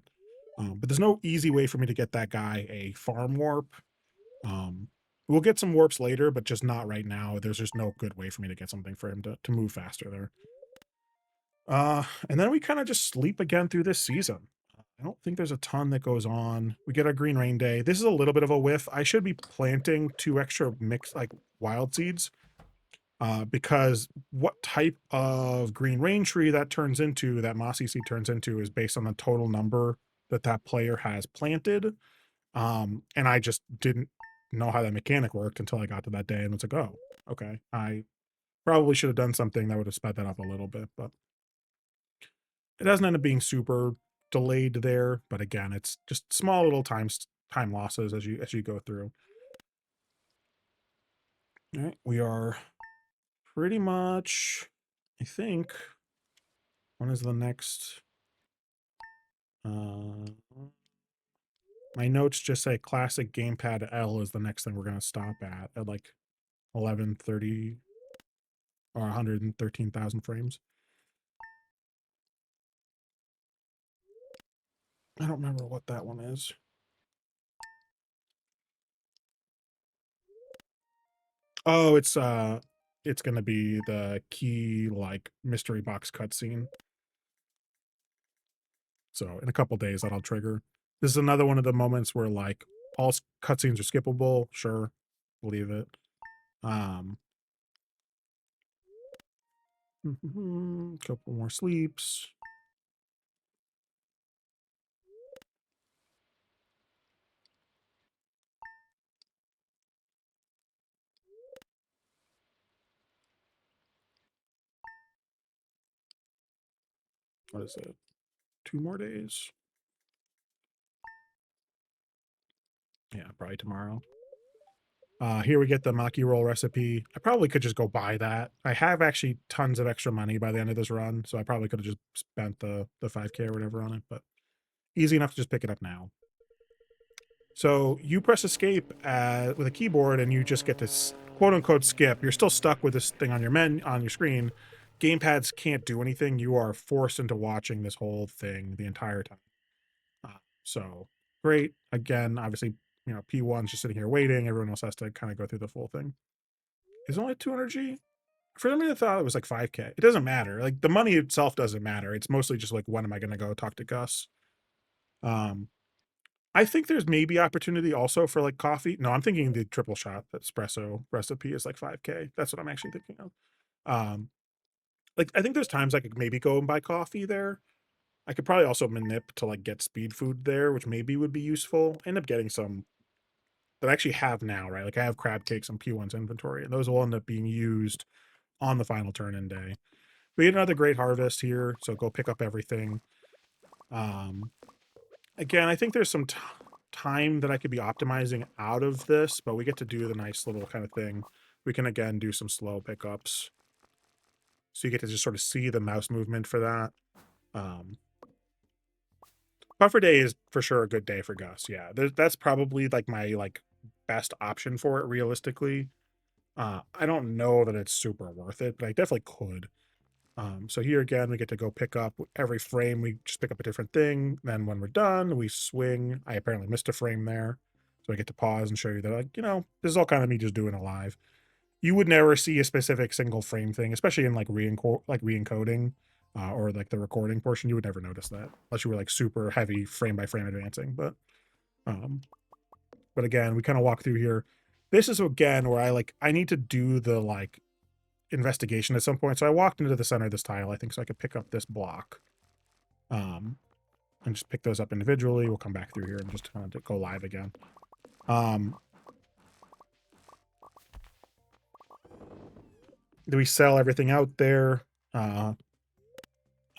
But there's no easy way for me to get that guy a farm warp. We'll get some warps later, but just not right now. There's just no good way for me to get something for him to move faster there. And then we kind of just sleep again through this season. I don't think there's a ton that goes on. We get our green rain day. This is a little bit of a whiff. I should be planting 2 extra mix like wild seeds, because what type of green rain tree that turns into, that mossy seed turns into, is based on the total number that that player has planted. And I just didn't know how that mechanic worked until I got to that day and was like, oh, okay. I probably should have done something that would have sped that up a little bit, but it doesn't end up being super delayed there. But again, it's just small little time losses as you go through. All right, we are pretty much, I think, when is the next? Uh, my notes just say classic gamepad L is the next thing we're gonna stop at like 1130 or 113,000 frames. I don't remember what that one is. Oh, it's gonna be the key like mystery box cutscene. So in a couple days that'll trigger. This is another one of the moments where like all cutscenes are skippable. Sure, believe it. Um, couple more sleeps. What is it? 2 more days? Yeah, probably tomorrow. Here we get the maki roll recipe. I probably could just go buy that. I have actually tons of extra money by the end of this run, so I probably could have just spent the 5K or whatever on it, but easy enough to just pick it up now. So you press escape with a keyboard, and you just get to quote unquote skip. You're still stuck with this thing on your screen. Gamepads can't do anything. You are forced into watching this whole thing the entire time. So great. Again, obviously, P1's just sitting here waiting. Everyone else has to kind of go through the full thing. Is it only 200G? For some reason, I thought it was like 5K. It doesn't matter. Like the money itself doesn't matter. It's mostly just like, when am I going to go talk to Gus? Um, I think there's maybe opportunity also for like coffee. No, I'm thinking the triple shot espresso recipe is like 5K. That's what I'm actually thinking of. Um, like I think there's times I could maybe go and buy coffee there. I could probably also manip to like get speed food there, which maybe would be useful. End up getting some that I actually have now, right? Like I have crab cakes on P1's inventory, and those will end up being used on the final turn-in day. We had another great harvest here, so go pick up everything. Um, Again, I think there's some time that I could be optimizing out of this, but we get to do the nice little kind of thing. We can again do some slow pickups, so you get to just sort of see the mouse movement for that. Um, Buffer day is for sure a good day for Gus. Yeah, that's probably like my like best option for it realistically. I don't know that it's super worth it, but I definitely could. So here again, we get to go pick up every frame. We just pick up a different thing. Then when we're done, we swing. I apparently missed a frame there. So I get to pause and show you that, like, this is all kind of me just doing it live. You would never see a specific single frame thing, especially in like re-encoding, or like the recording portion. You would never notice that unless you were like super heavy frame by frame advancing. Um, but again, we kind of walk through here. This is again where I need to do the like investigation at some point. So I walked into the center of this tile, I think, so I could pick up this block. And just pick those up individually. We'll come back through here and just kind of go live again. Do we sell everything out there? I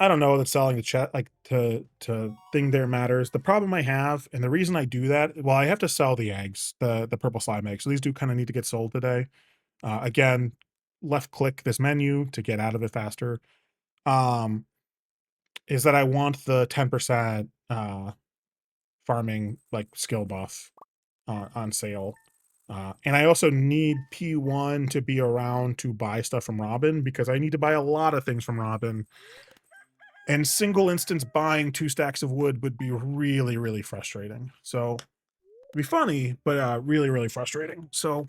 don't know that selling the chat like to thing there matters. The problem I have, and the reason I do that, well, I have to sell the eggs, the purple slime eggs. So these do kind of need to get sold today. Again, left click this menu to get out of it faster. Is that I want the 10% farming like skill buff on sale. And I also need P1 to be around to buy stuff from Robin, because I need to buy a lot of things from Robin. And single instance buying 2 stacks of wood would be really, really frustrating. So it'd be funny, but really, really frustrating. So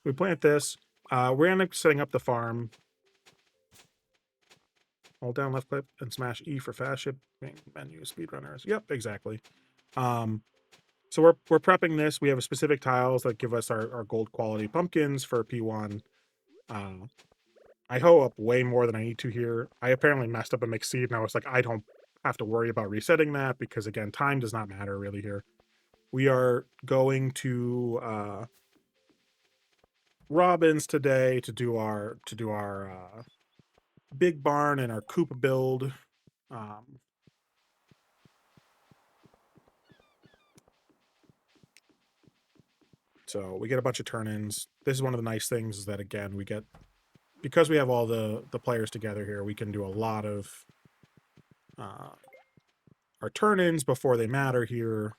We plant this. We're gonna setting up the farm. Hold down left click and smash E for fast shipping menu speedrunners. Yep, exactly. Um, so we're prepping this. We have specific tiles that give us our gold quality pumpkins for P1. I hoe up way more than I need to here. I apparently messed up a mixed seed, and I was like, I don't have to worry about resetting that because again, time does not matter really here. We are going to Robin's today to do our big barn and our coop build. Um, so we get a bunch of turn-ins. This is one of the nice things is that again we get because we have all the players together here. We can do a lot of uh, our turn-ins before they matter here.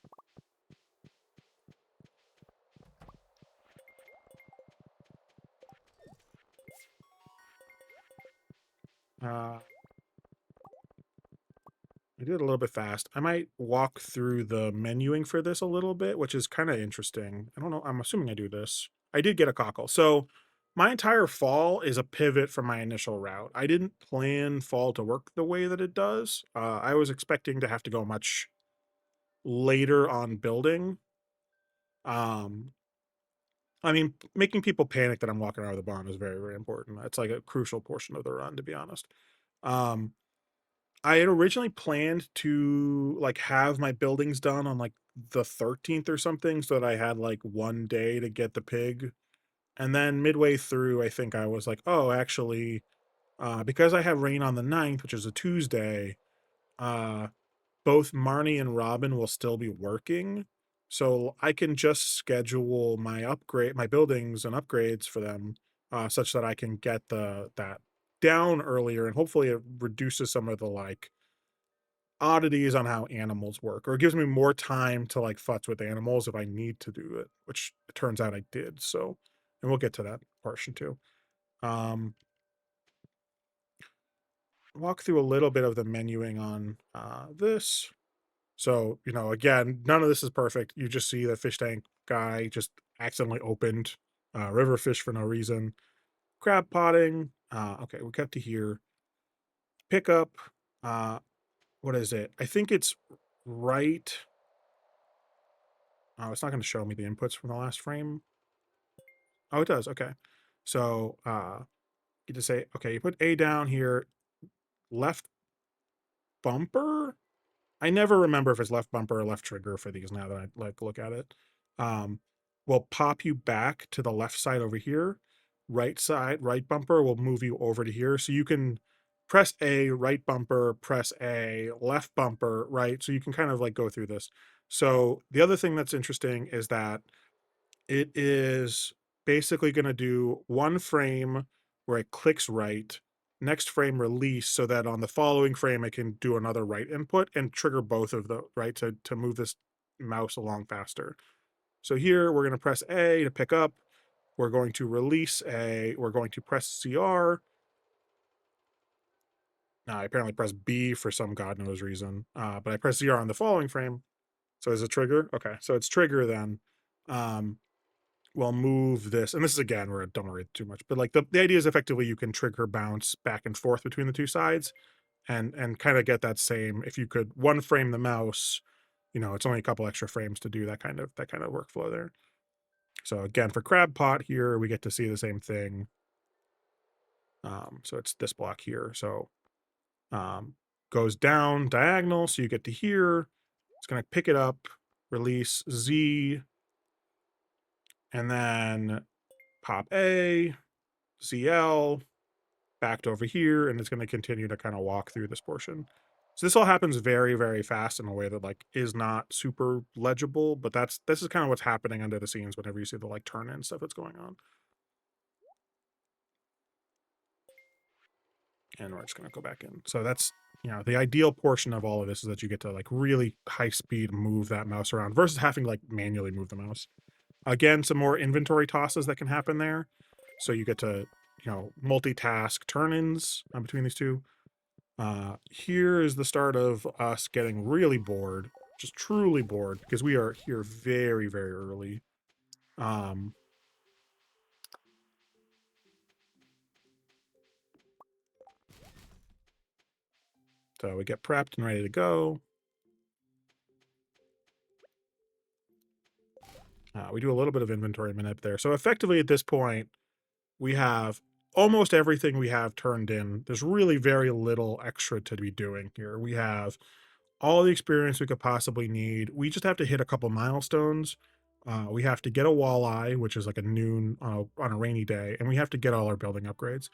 Uh, I did it a little bit fast. I might walk through the menuing for this a little bit, which is kind of interesting. I don't know. I'm assuming I do this. I did get a cockle. So my entire fall is a pivot from my initial route. I didn't plan fall to work the way that it does. I was expecting to have to go much later on building. Um, I mean, making people panic that I'm walking out of the barn is very, very important. That's like a crucial portion of the run, to be honest. Um, I had originally planned to like have my buildings done on like the 13th or something so that I had like 1 day to get the pig. And then midway through, I think I was like, oh, actually, because I have rain on the 9th, which is a Tuesday, uh, both Marnie and Robin will still be working. So I can just schedule my buildings and upgrades for them, such that I can get that down earlier and hopefully it reduces some of the like oddities on how animals work, or it gives me more time to like futz with animals if I need to do it, which it turns out I did. So, and we'll get to that portion too. Um, walk through a little bit of the menuing on this. So, again, none of this is perfect. You just see the fish tank guy just accidentally opened river fish for no reason. Crab potting. Okay, we got to here. Pick up. Uh, what is it? I think it's right. Oh, it's not going to show me the inputs from the last frame. Oh, it does. Okay. So you just say, okay, you put A down here, left bumper. I never remember if it's left bumper or left trigger for these now that I like look at it. Um, will pop you back to the left side over here. Right side, right bumper will move you over to here. So you can press A, right bumper, press A, left bumper, right. So you can kind of like go through this. So the other thing that's interesting is that it is basically going to do one frame where it clicks right, next frame release, so that on the following frame it can do another right input and trigger both of the right to move this mouse along faster. So here we're going to press A to pick up. We're going to release A. We're going to press CR. Now, I apparently press B for some god knows reason, but I press CR on the following frame. So is it trigger? Okay, so it's trigger then. Um, will move this, and this is again where I don't worry too much, but like the idea is effectively you can trigger bounce back and forth between the two sides and kind of get that same if you could one frame the mouse, it's only a couple extra frames to do that kind of workflow there. So again, for crab pot here, we get to see the same thing. So it's this block here. So goes down diagonal, so you get to here. It's gonna pick it up, release Z, and then pop A, ZL, backed over here, and it's going to continue to kind of walk through this portion. So this all happens very, very fast in a way that like is not super legible, but this is kind of what's happening under the scenes whenever you see the like turn in stuff that's going on. And we're just going to go back in. So that's the ideal portion of all of this is that you get to like really high speed move that mouse around versus having to like manually move the mouse. Again, some more inventory tosses that can happen there. So you get to multitask turn-ins between these two. Here is the start of us getting really bored, just truly bored, because we are here very, very early. Um, So we get prepped and ready to go. We do a little bit of inventory manip there. So effectively at this point, we have almost everything we have turned in. There's really very little extra to be doing here. We have all the experience we could possibly need. We just have to hit a couple milestones. We have to get a walleye, which is like a noon on a rainy day, and we have to get all our building upgrades.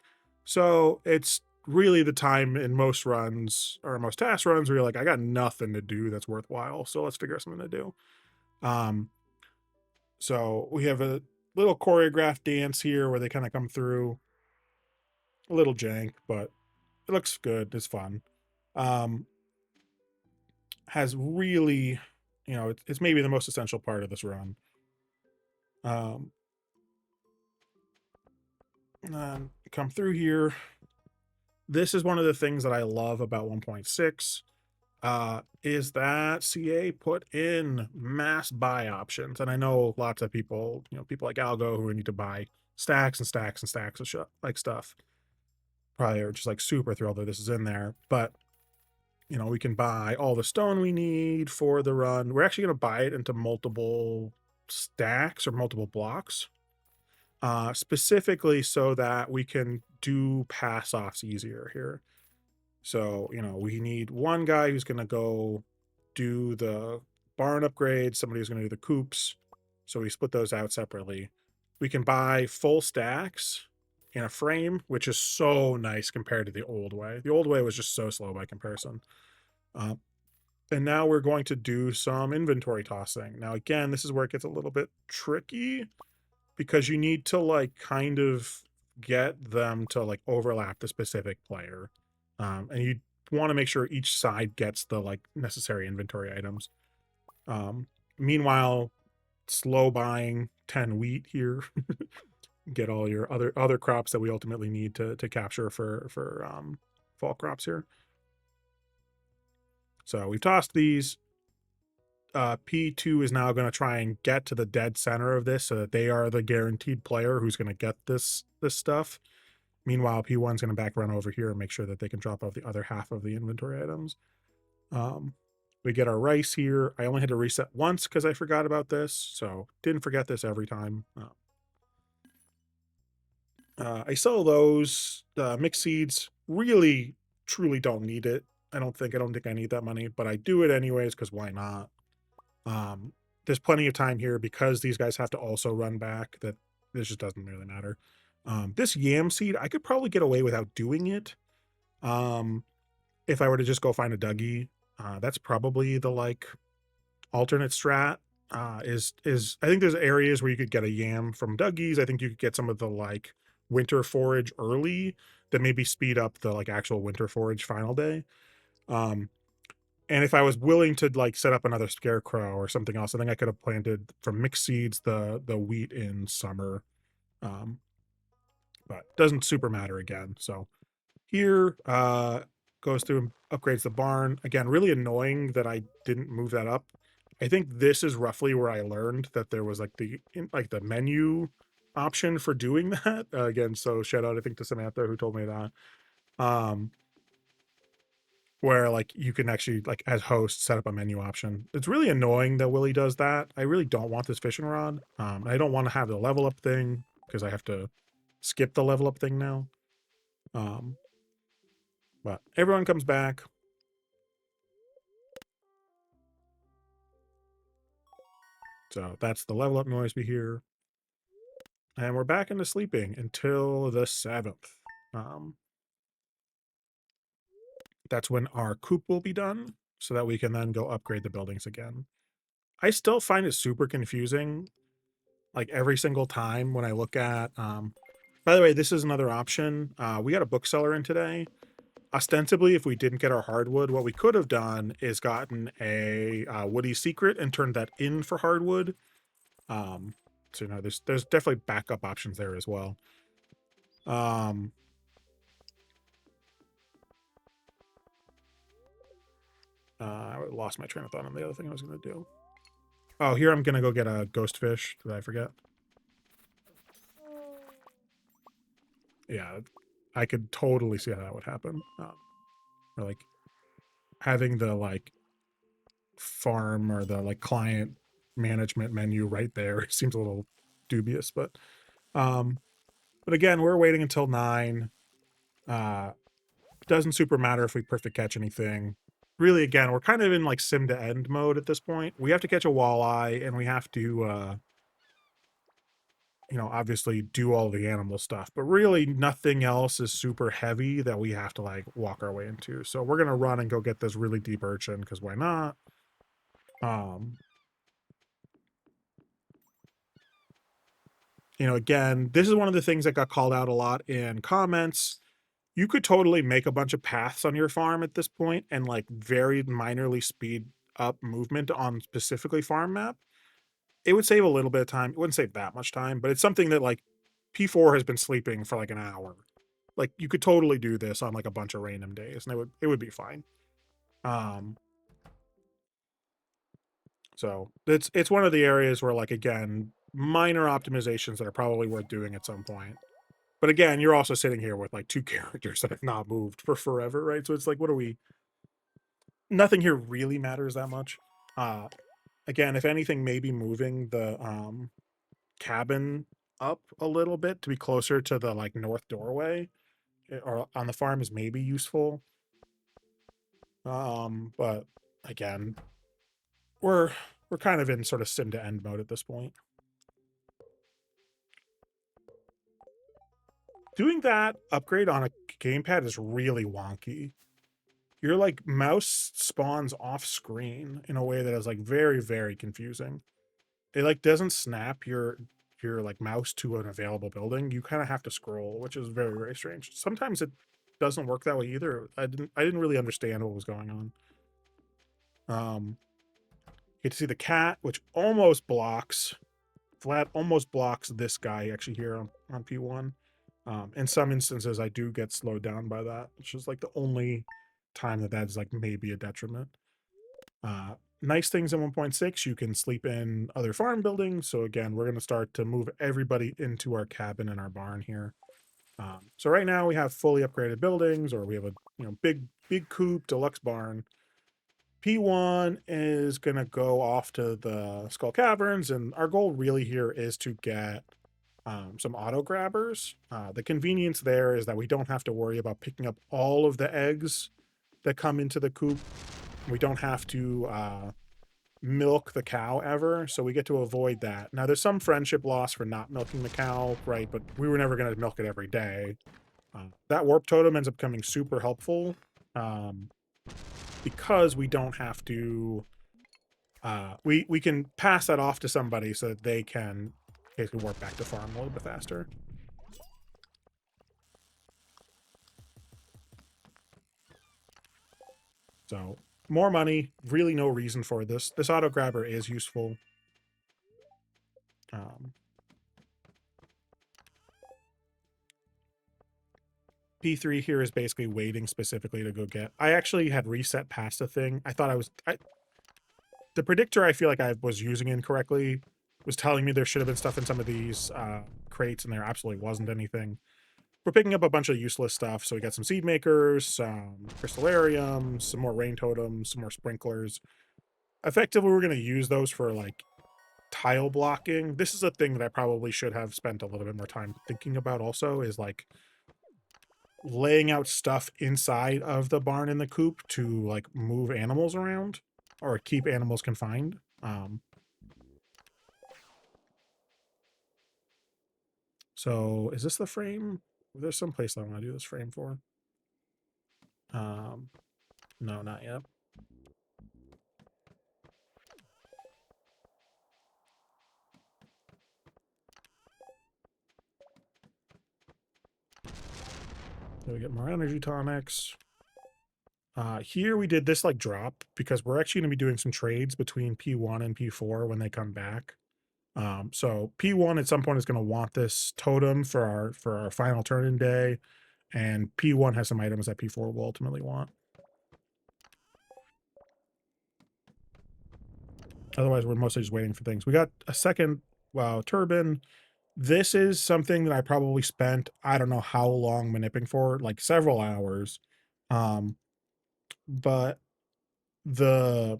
So it's really the time in most runs or most task runs where you're like, I got nothing to do that's worthwhile. So let's figure out something to do. Um, so we have a little choreographed dance here where they kind of come through, a little jank, but it looks good. It's fun. Um, has really, it's maybe the most essential part of this run. Um, come through here. This is one of the things that I love about 1.6 is that CA put in mass buy options. And I know lots of people, people like Algo who need to buy stacks and stacks and stacks of stuff. Probably are just like super thrilled that this is in there. But we can buy all the stone we need for the run. We're actually going to buy it into multiple stacks or multiple blocks, specifically so that we can do pass offs easier here. So, we need one guy who's going to go do the barn upgrades, somebody who's going to do the coops. So we split those out separately. We can buy full stacks in a frame, which is so nice compared to the old way. The old way was just so slow by comparison. Uh, and now we're going to do some inventory tossing. Now, again, this is where it gets a little bit tricky because you need to like kind of get them to like overlap the specific player. And you want to make sure each side gets the like necessary inventory items. Meanwhile, slow buying 10 wheat here, get all your other crops that we ultimately need to capture for fall crops here. So we've tossed these. P2 is now going to try and get to the dead center of this so that they are the guaranteed player who's going to get this stuff. Meanwhile, P1's going to back run over here and make sure that they can drop off the other half of the inventory items. We get our rice here. I only had to reset once because I forgot about this, so didn't forget this every time. I sell those mixed seeds. Really, truly don't need it. I don't think I need that money, but I do it anyways because why not? There's plenty of time here because these guys have to also run back. That this just doesn't really matter. This yam seed, I could probably get away without doing it. If I were to just go find a Dougie, that's probably the like alternate strat. Is I think there's areas where you could get a yam from Dougie's. I think you could get some of the like winter forage early that maybe speed up the like actual winter forage final day. And if I was willing to like set up another scarecrow or something else, I think I could have planted from mixed seeds the wheat in summer. Um, but doesn't super matter again. So here goes through and upgrades the barn. Again, really annoying that I didn't move that up. I think this is roughly where I learned that there was like the menu option for doing that. Again, so shout out I think to Samantha who told me that. Um, where like you can actually like as host set up a menu option. It's really annoying that Willie does that. I really don't want this fishing rod. I don't want to have the level up thing because I have to skip the level up thing now. But everyone comes back. So that's the level up noise we hear. And we're back into sleeping until the 7th. That's when our coop will be done so that we can then go upgrade the buildings again. I still find it super confusing, like every single time when I look at, by the way, this is another option. We got a bookseller in today. Ostensibly, if we didn't get our hardwood, what we could have done is gotten a woody secret and turned that in for hardwood. So there's definitely backup options there as well. I lost my train of thought on the other thing I was going to do. Oh, here I'm going to go get a ghost fish. Did I forget? Yeah, I could totally see how that would happen. Or like having the like farm or the like client management menu right there seems a little dubious, um but again, we're waiting until 9. uh doesn't super matter if we perfect catch anything. Really, again, we're kind of in like sim to end mode at this point. We have to catch a walleye and we have to obviously do all the animal stuff, but really nothing else is super heavy that we have to like walk our way into. So we're gonna run and go get this really deep urchin because why not? Um, again, this is one of the things that got called out a lot in comments. You could totally make a bunch of paths on your farm at this point and like very minorly speed up movement on specifically farm map. It would save a little bit of time. It wouldn't save that much time, but it's something that like P4 has been sleeping for like an hour. Like you could totally do this on like a bunch of random days and it would be fine. Um so it's one of the areas where like again, minor optimizations that are probably worth doing at some point. But again, you're also sitting here with like two characters that have not moved for forever, right? So it's like what are we nothing here really matters that much. Uh Again, if anything, maybe moving the cabin up a little bit to be closer to the like north doorway or on the farm is maybe useful. But again, we're we're kind of in sort of sim to end mode at this point. Doing that upgrade on a gamepad is really wonky. Your like mouse spawns off screen in a way that is like very, very confusing. It like doesn't snap your like mouse to an available building. You kind of have to scroll, which is very, very strange. Sometimes it doesn't work that way either. I didn't really understand what was going on. You get to see the cat, which almost blocks flat almost blocks this guy actually here on P1. In some instances, I do get slowed down by that, which is like the only time that is like maybe a detriment. Nice things in 1.6, you can sleep in other farm buildings. So again, we're going to start to move everybody into our cabin and our barn here. So right now we have fully upgraded buildings, or we have a big coop deluxe barn. P1 is going to go off to the Skull Caverns, and our goal really here is to get some auto grabbers. The convenience there is that we don't have to worry about picking up all of the eggs that come into the coop. We don't have to milk the cow ever, so we get to avoid that. Now, there's some friendship loss for not milking the cow, right? But we were never going to milk it every day. That warp totem ends up coming super helpful um, because we don't have to we can pass that off to somebody so that they can basically work back to farm a little bit faster. So more money, really no reason for this. This auto grabber is useful. P3 here is basically waiting specifically to go get. I actually had reset past a thing. I thought the predictor I feel like I was using incorrectly was telling me there should have been stuff in some of these crates, and there absolutely wasn't anything. We're picking up a bunch of useless stuff. So we got some seed makers, some crystallariums, some more rain totems, some more sprinklers. Effectively, we're going to use those for like tile blocking. This is a thing that I probably should have spent a little bit more time thinking about also, is like laying out stuff inside of the barn and the coop to like move animals around or keep animals confined. So is this the frame? There's some place I want to do this frame for. No, not yet. So we get more energy tonics. Here we did this like drop because we're actually going to be doing some trades between P1 and P4 when they come back. So P1 at some point is going to want this totem for our final turn-in day, and P1 has some items that P4 will ultimately want. Otherwise, we're mostly just waiting for things. We got a second turbine. This is something that I probably spent, I don't know how long manipping for, like several hours. But the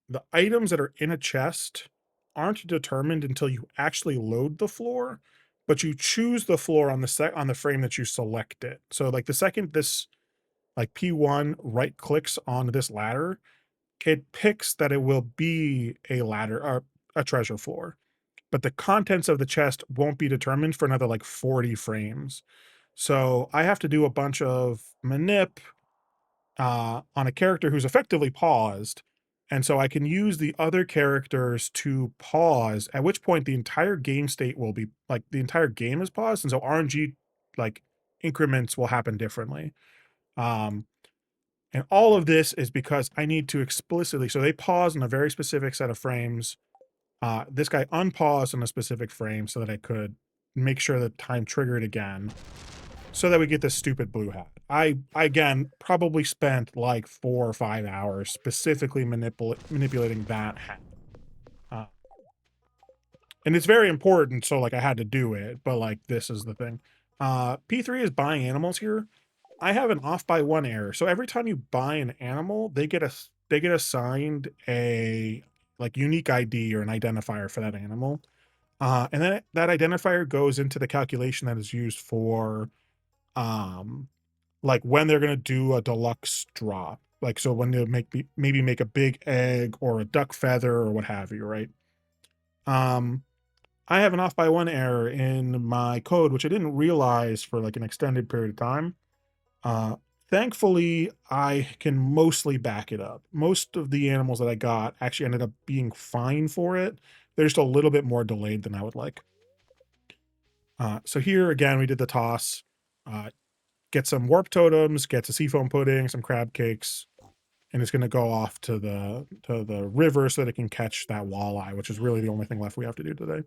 the items that are in a chest aren't determined until you actually load the floor, but you choose the floor on the frame that you select it. So like the second this like P1 right clicks on this ladder, it picks that it will be a ladder or a treasure floor. But the contents of the chest won't be determined for another like 40 frames. So I have to do a bunch of manip on a character who's effectively paused. And so I can use the other characters to pause, at which point the entire game state will be like the entire game is paused. And so RNG like increments will happen differently. Um, and all of this is because I need to explicitly, so they pause in a very specific set of frames. This guy unpaused in a specific frame so that I could make sure that time triggered again so that we get this stupid blue hat. I again probably spent like 4 or 5 hours specifically manipulating that hat. Uh, and it's very important, so like I had to do it, but like this is the thing. P3 is buying animals here. I have an off by 1 error. So every time you buy an animal, they get assigned a like unique ID or an identifier for that animal. And then that identifier goes into the calculation that is used for um like when they're gonna do a deluxe drop. Like so when they maybe make a big egg or a duck feather or what have you, right? Um I have an off by 1 error in my code, which I didn't realize for like an extended period of time. Uh, Thankfully, I can mostly back it up. Most of the animals that I got actually ended up being fine for it. They're just a little bit more delayed than I would like. So here again, we did the toss. Get some warp totems, get to seafoam pudding, some crab cakes, and it's going to go off to the river so that it can catch that walleye, which is really the only thing left we have to do today.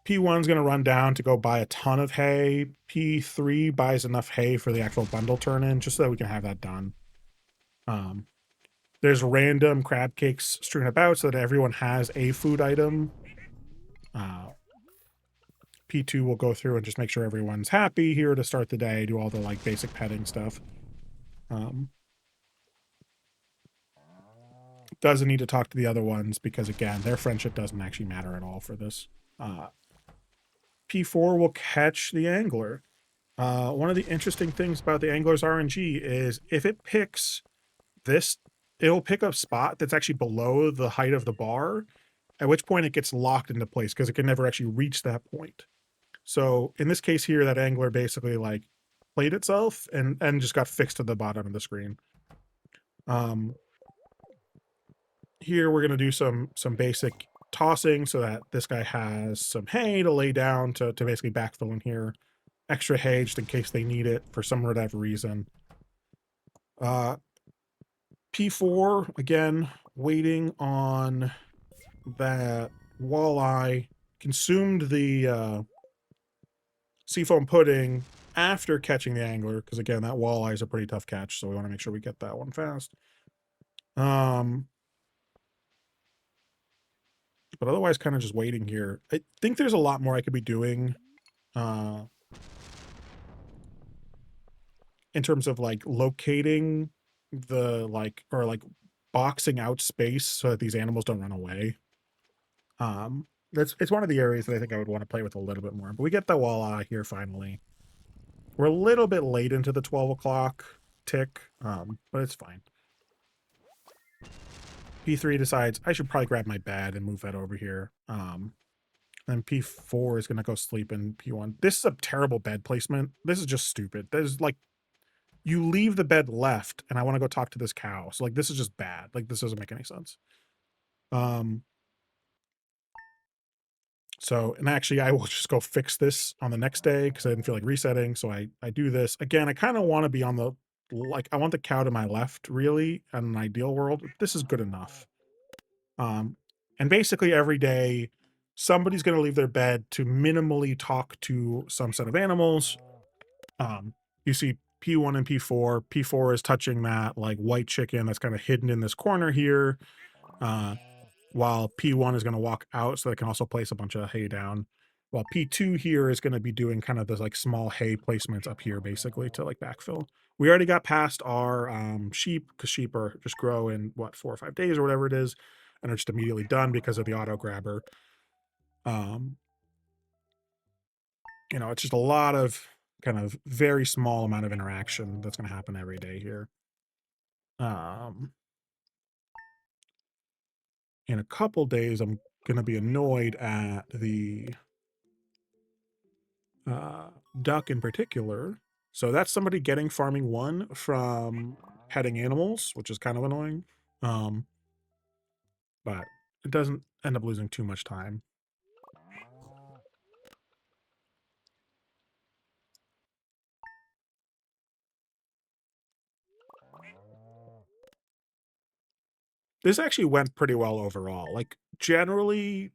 P1's going to run down to go buy a ton of hay. P3 buys enough hay for the actual bundle turn in, just so that we can have that done. There's random crab cakes strewn about so that everyone has a food item. P2 will go through and just make sure everyone's happy here to start the day, do all the like basic petting stuff. Doesn't need to talk to the other ones because again, their friendship doesn't actually matter at all for this. P4 will catch the angler. One of the interesting things about the angler's RNG is if it picks this, it'll pick a spot that's actually below the height of the bar, at which point it gets locked into place because it can never actually reach that point. So in this case here, that angler basically like played itself and just got fixed to the bottom of the screen. Here we're gonna do some basic tossing so that this guy has some hay to lay down to basically backfill in here. Extra hay just in case they need it for some whatever reason. P4 again, waiting on that walleye. Consumed the seafoam pudding after catching the angler because again that walleye is a pretty tough catch, so we want to make sure we get that one fast. But otherwise kind of just waiting here. I think there's a lot more I could be doing in terms of like locating the like or like boxing out space so that these animals don't run away. It's one of the areas that I think I would want to play with a little bit more. But we get the walleye here finally. We're a little bit late into the 12 o'clock tick, but it's fine. P3 decides I should probably grab my bed and move that over here. Then P4 is going to go sleep in P1. This is a terrible bed placement. This is just stupid. There's like, you leave the bed left and I want to go talk to this cow. So like, this is just bad. Like this doesn't make any sense. So, and actually I will just go fix this on the next day because I didn't feel like resetting. So I do this again. I kind of want to be on the, like, I want the cow to my left really in an ideal world. This is good enough. And basically every day somebody's going to leave their bed to minimally talk to some set of animals. You see P1 and P4. P4 is touching that like white chicken that's kind of hidden in this corner here. While P1 is going to walk out so they can also place a bunch of hay down. While P2 here is gonna be doing kind of those, like, small hay placements up here basically to, like, backfill. We already got past our, sheep, because sheep are just grow in, what, 4 or 5 days or whatever it is, and are just immediately done because of the auto grabber. Um, it's just a lot of kind of very small amount of interaction that's gonna happen every day here. Um, in a couple days, I'm gonna be annoyed at the uh, duck in particular. So that's somebody getting farming one from petting animals, which is kind of annoying. Um, but it doesn't end up losing too much time. This actually went pretty well overall. Like generally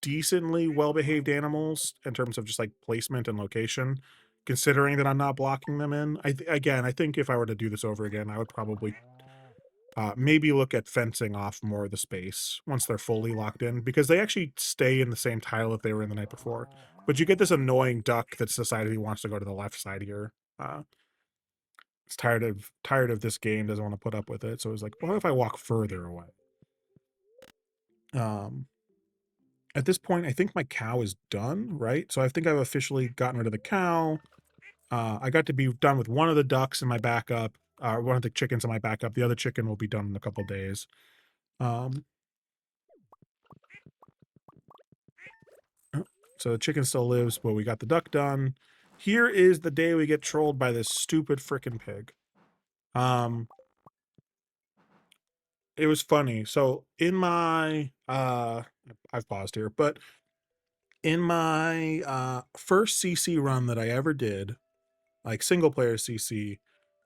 decently well-behaved animals in terms of just like placement and location, considering that I'm not blocking them in. Again, I think if I were to do this over again, I would probably maybe look at fencing off more of the space once they're fully locked in, because they actually stay in the same tile that they were in the night before. But you get this annoying duck that's decided he wants to go to the left side here. It's tired of this game, doesn't want to put up with it. So it's like, what if I walk further away? Um, at this point, I think my cow is done, right? So I think I've officially gotten rid of the cow. I got to be done with one of the ducks in my backup, one of the chickens in my backup. The other chicken will be done in a couple days. Um, So the chicken still lives, but we got the duck done. Here is the day we get trolled by this stupid frickin' pig. Um, it was funny. So in my I've paused here, but in my first CC run that I ever did, like single player CC,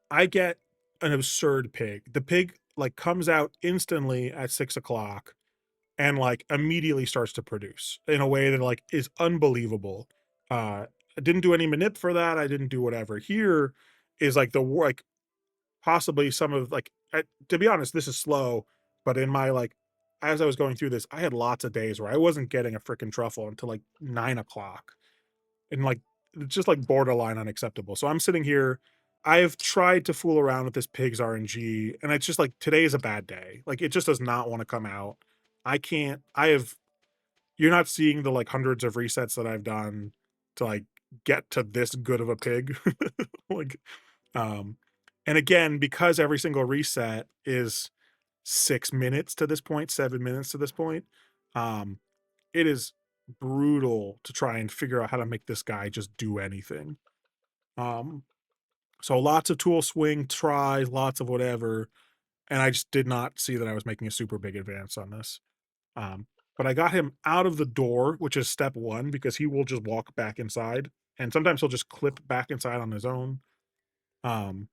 I get an absurd pig. The pig like comes out instantly at 6 o'clock and like immediately starts to produce in a way that like is unbelievable. I didn't do any manip for that. I didn't do whatever. Here is like like possibly some of like to be honest, this is slow, but in my like as I was going through this, I had lots of days where I wasn't getting a freaking truffle until like 9 o'clock, and like it's just like borderline unacceptable. So I'm sitting here. I've tried to fool around with this pig's RNG, and it's just like today is a bad day. Like it just does not want to come out. I can't. I have. You're not seeing the like hundreds of resets that I've done to like get to this good of a pig. like, um, and again, because every single reset is 6 minutes to this point, 7 minutes to this point, um, it is brutal to try and figure out how to make this guy just do anything. Um, so lots of tool swing tries, lots of whatever, and I just did not see that I was making a super big advance on this. Um, but I got him out of the door, which is step one, because he will just walk back inside, and sometimes he'll just clip back inside on his own. Um,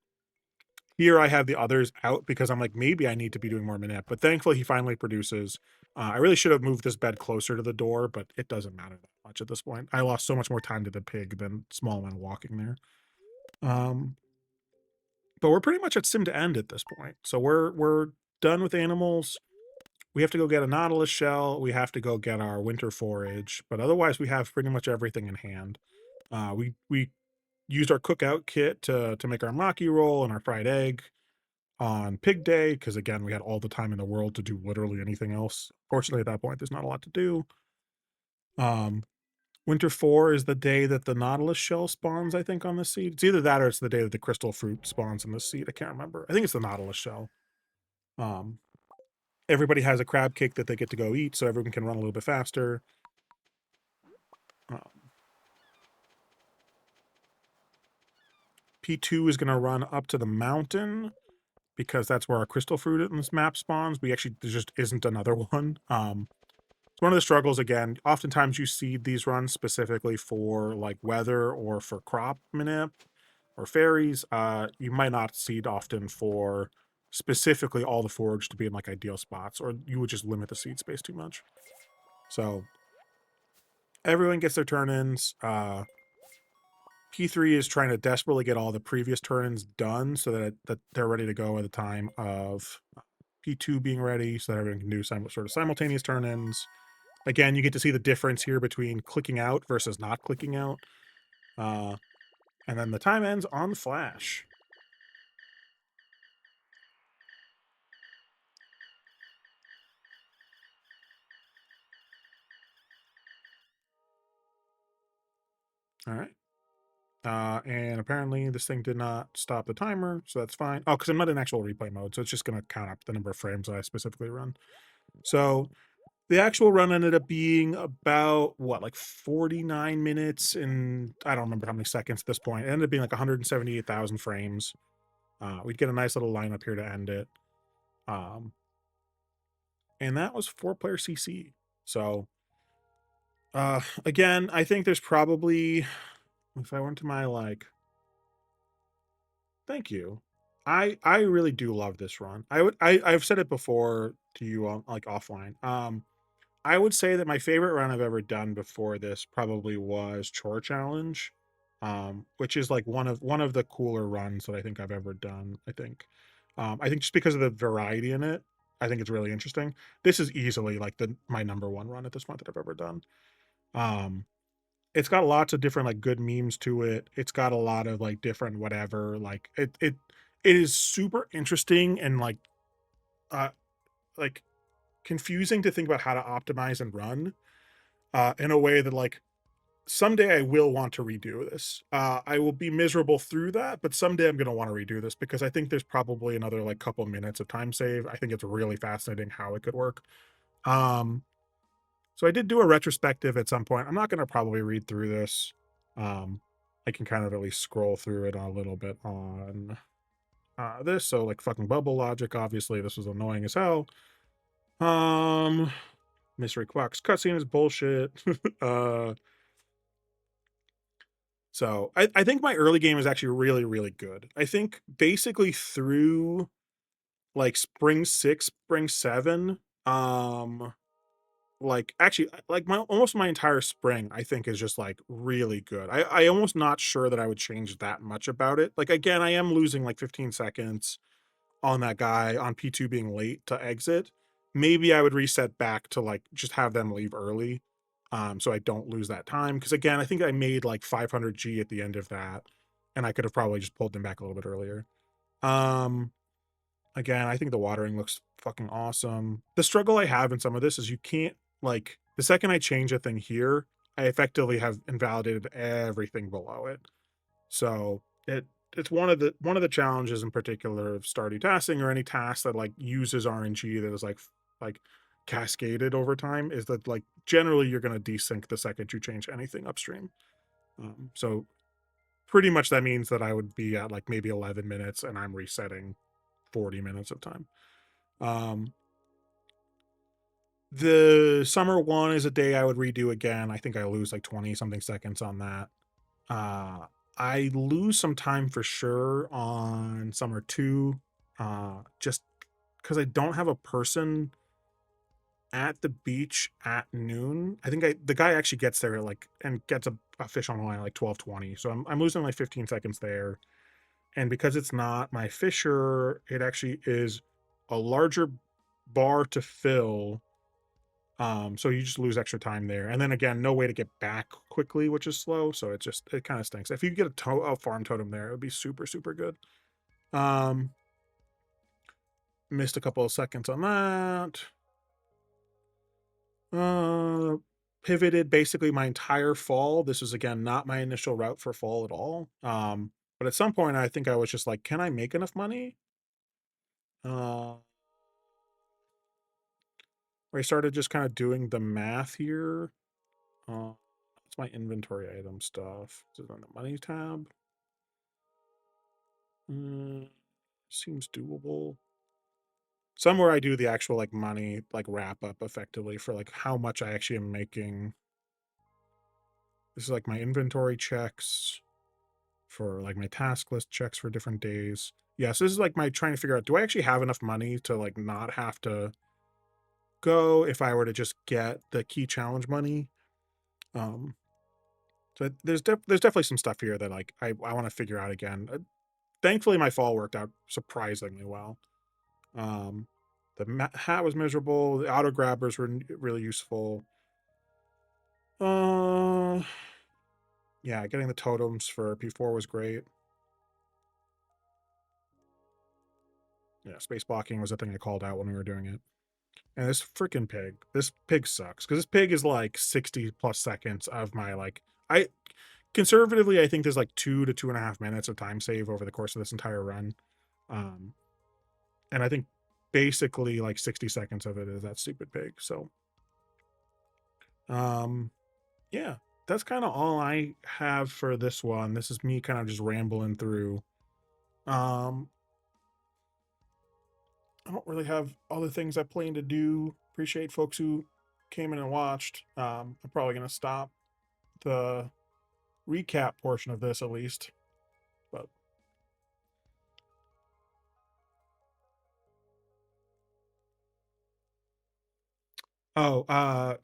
Here I have the others out because I'm like, maybe I need to be doing more manip, but thankfully he finally produces. I really should have moved this bed closer to the door, but it doesn't matter that much at this point. I lost so much more time to the pig than small amount of walking there. Um, but we're pretty much at sim to end at this point. So we're done with animals. We have to go get a nautilus shell. We have to go get our winter forage, but otherwise we have pretty much everything in hand. We used our cookout kit to make our maki roll and our fried egg on pig day because again we had all the time in the world to do literally anything else. Fortunately, at that point, there's not a lot to do. Um, Winter 4 is the day that the nautilus shell spawns. I think on the seed. It's either that or it's the day that the crystal fruit spawns in the seed. I can't remember. I think it's the nautilus shell. Um, Everybody has a crab cake that they get to go eat, so everyone can run a little bit faster. Um, P2 is going to run up to the mountain because that's where our crystal fruit in this map spawns. We actually, there just isn't another one. It's one of the struggles again. Oftentimes you seed these runs specifically for like weather or for crop manip or fairies. You might not seed often for specifically all the forage to be in like ideal spots, or you would just limit the seed space too much. So everyone gets their turn-ins. P3 is trying to desperately get all the previous turn-ins done so that they're ready to go at the time of P2 being ready, so that everyone can do sort of simultaneous turn-ins. Again, you get to see the difference here between clicking out versus not clicking out. And then the time ends on flash. All right. And apparently this thing did not stop the timer, so that's fine. Oh, because I'm not in actual replay mode, so it's just going to count up the number of frames that I specifically run. So the actual run ended up being about what, like 49 minutes and I don't remember how many seconds at this point. It ended up being like 178,000 frames. We'd get a nice little lineup here to end it. And that was 4-player CC. So again, I think there's probably, if I went to my like, thank you. I really do love this run. I've said it before to you on like offline. I would say that my favorite run I've ever done before this probably was Chore Challenge, which is like one of the cooler runs that I think I've ever done. I think just because of the variety in it, I think it's really interesting. This is easily like the my number one run at this point that I've ever done. Um, it's got lots of different like good memes to it. It's got a lot of like different whatever. Like it is super interesting and uh like confusing to think about how to optimize and run in a way that like someday I will want to redo this. I will be miserable through that, but someday I'm going to want to redo this because I think there's probably another like couple minutes of time save. I think it's really fascinating how it could work. Um, so I did do a retrospective at some point. I'm not going to probably read through this. Um, I can kind of at least scroll through it a little bit on this. So like fucking bubble logic, obviously this was annoying as hell. Um, Mystery Quacks cutscene is bullshit. uh, So I think my early game is actually really, really good. I think basically through like spring 6, spring 7, um, like actually like my almost my entire spring, I think is just like really good. I almost not sure that I would change that much about it. Like again, I am losing like 15 seconds on that guy on P2 being late to exit. Maybe I would reset back to like just have them leave early. So I don't lose that time. Because again, I think I made like 500 G at the end of that, and I could have probably just pulled them back a little bit earlier. Um, Again, I think the watering looks fucking awesome. The struggle I have in some of this is you can't like the second I change a thing here, I effectively have invalidated everything below it. So it's one of the challenges in particular of Stardew tasking or any task that like uses RNG that is like cascaded over time is that like generally you're going to desync the second you change anything upstream. So pretty much that means that I would be at like maybe 11 minutes and I'm resetting 40 minutes of time. Um, the summer one is a day I would redo again. I think I lose like 20 something seconds on that. Uh, I lose some time for sure on summer 2, just because I don't have a person at the beach at noon. I think the guy actually gets there like and gets a fish on the line at like 12:20. So I'm losing like 15 seconds there. And because it's not my fisher, it actually is a larger bar to fill. So you just lose extra time there. And then again, no way to get back quickly, which is slow. So it kind of stinks. If you get a farm totem there, it would be super, super good. Um, Missed a couple of seconds on that. Uh, Pivoted basically my entire fall. This is again not my initial route for fall at all. But at some point I think I was just like, can I make enough money? Uh, where I started just kind of doing the math here. That's my inventory item stuff. Is it on the money tab? Seems doable. Somewhere I do the actual like money like wrap up effectively for like how much I actually am making. This is like my inventory checks for like my task list checks for different days. Yeah, so this is like my trying to figure out, do I actually have enough money to like not have to go if I were to just get the key challenge money? Um, so there's definitely some stuff here that like I want to figure out again. Thankfully, my fall worked out surprisingly well. Um, the hat was miserable. The auto grabbers were really useful. Uh, yeah, getting the totems for P4 was great. Yeah, space blocking was a thing I called out when we were doing it. And this freaking pig. This pig sucks because this pig is like 60 plus seconds of my like. I conservatively, I think there's like 2 to 2.5 minutes of time save over the course of this entire run. Um, and I think basically like 60 seconds of it is that stupid pig. So, um, yeah, that's kind of all I have for this one. This is me kind of just rambling through. Um, I don't really have other things I plan to do. Appreciate folks who came in and watched. I'm probably gonna stop the recap portion of this at least. But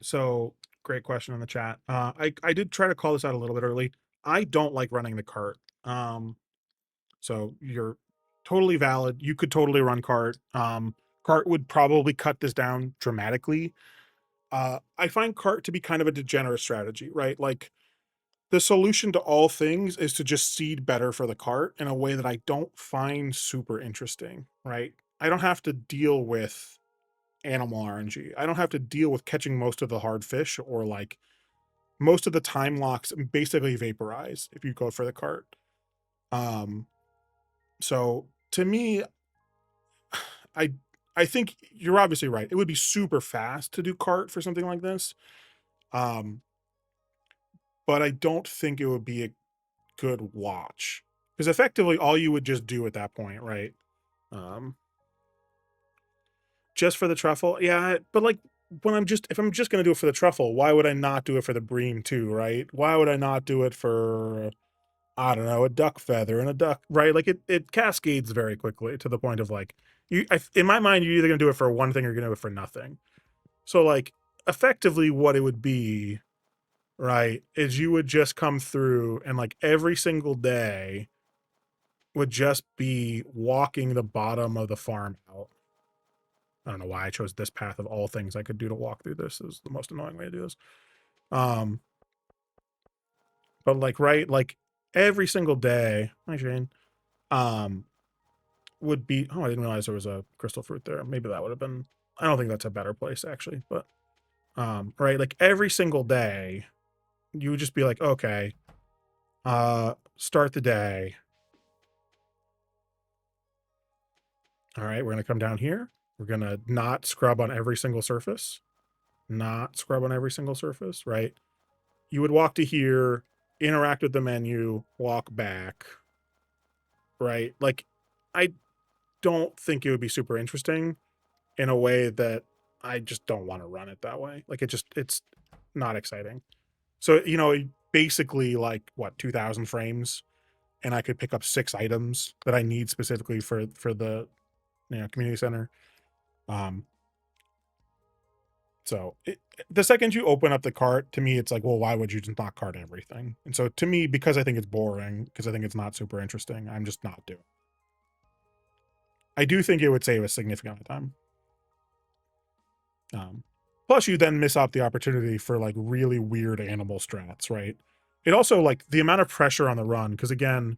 so great question in the chat. I did try to call this out a little bit early. I don't like running the cart. So you're totally valid. You could totally run cart. Cart would probably cut this down dramatically. I find cart to be kind of a degenerate strategy, right? Like the solution to all things is to just seed better for the cart in a way that I don't find super interesting, right? I don't have to deal with animal RNG. I don't have to deal with catching most of the hard fish or like most of the time locks basically vaporize if you go for the cart. Um, so to me, I I think you're obviously right. It would be super fast to do cart for something like this. Um, but I don't think it would be a good watch because effectively all you would just do at that point, right? Um, just for the truffle, yeah. But like when I'm just if I'm just gonna do it for the truffle, why would I not do it for the bream too, right? Why would I not do it for I don't know a duck feather and a duck, right? Like it cascades very quickly to the point of like in my mind you're either gonna do it for one thing or you're gonna do it for nothing. So like effectively what it would be, right, is you would just come through and like every single day would just be walking the bottom of the farm out. I don't know why I chose this path of all things I could do to walk through this. Is the most annoying way to do this. Um, but like right, like every single day, hi Shane, um, would be oh, I didn't realize there was a crystal fruit there. Maybe that would have been I don't think that's a better place actually, but right, like every single day, you would just be like, okay, start the day. All right, we're gonna come down here. We're gonna not scrub on every single surface. Not scrub on every single surface, right? You would walk to here, interact with the menu, walk back, right? Like, I don't think it would be super interesting in a way that I just don't want to run it that way. Like, it's not exciting. So, basically, like, what, 2,000 frames, and I could pick up 6 items that I need specifically for the community center. Um, So the second you open up the cart, to me, it's like, well, why would you just not cart everything? And so to me, because I think it's boring, because I think it's not super interesting, I'm just not doing. I do think it would save a significant amount of time. Plus, you then miss out the opportunity for like really weird animal strats, right? It also like the amount of pressure on the run, because again,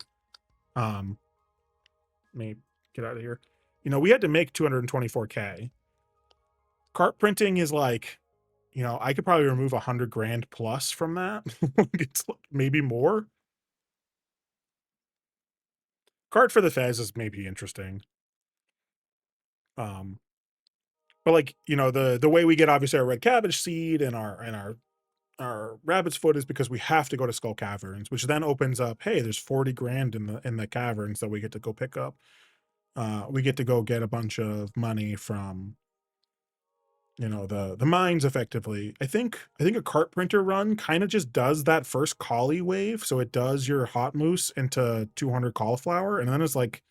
let me get out of here. We had to make 224K. Cart printing is like I could probably remove 100 grand plus from that. It's like maybe more. Card for the Fez is maybe interesting. Um, but like, the way we get obviously our red cabbage seed and our rabbit's foot is because we have to go to Skull Caverns, which then opens up, hey, there's 40 grand in the caverns that we get to go pick up. We get to go get a bunch of money from the mines effectively. I think a cart printer run kind of just does that first collie wave. So it does your hot moose into 200 cauliflower, and then it's like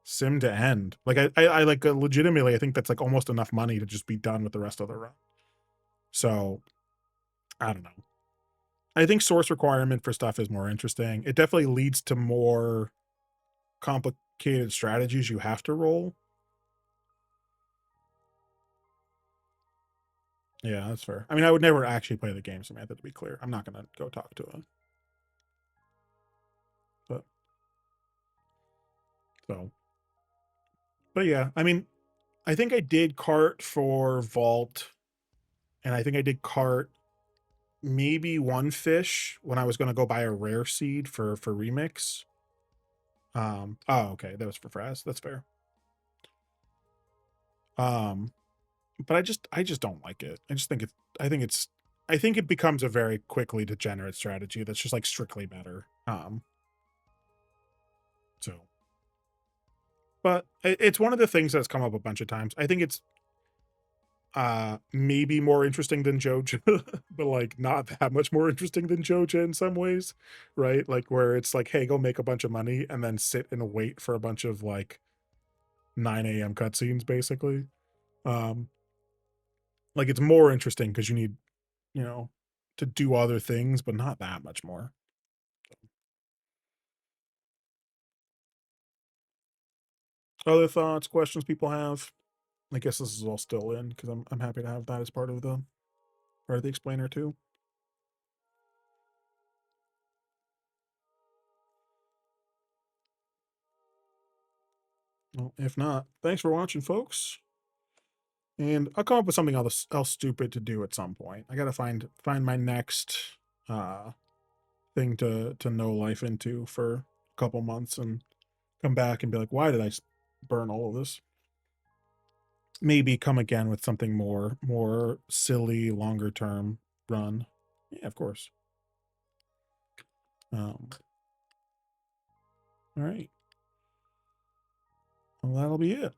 sim to end. Like I like legitimately, I think that's like almost enough money to just be done with the rest of the run. So I don't know. I think source requirement for stuff is more interesting. It definitely leads to more complicated strategies you have to roll. Yeah, that's fair. I mean, I would never actually play the game, Samantha, to be clear. I'm not gonna go talk to him. But so but yeah, I mean, I think I did cart for Vault, and I think I did cart maybe one fish when I was gonna go buy a rare seed for remix. Oh, okay, that was for Fraz. That's fair. Um, but I just don't like it. I think it's I think it becomes a very quickly degenerate strategy that's just like strictly better. So but it's one of the things that's come up a bunch of times. I think it's maybe more interesting than Joja, but like not that much more interesting than Joja in some ways, right? Like where it's like, hey, go make a bunch of money and then sit and wait for a bunch of like 9 a.m. cutscenes, basically. Um, like it's more interesting because you need, you know, to do other things, but not that much more. Other thoughts, questions people have? I guess this is all still in because I'm happy to have that as part of the explainer too. Well, if not, thanks for watching, folks. And I'll come up with something else stupid to do at some point. I gotta find my next uh thing to know life into for a couple months and come back and be like, why did I burn all of this? Maybe come again with something more silly, longer term run. Yeah, of course. All right. Well, that'll be it.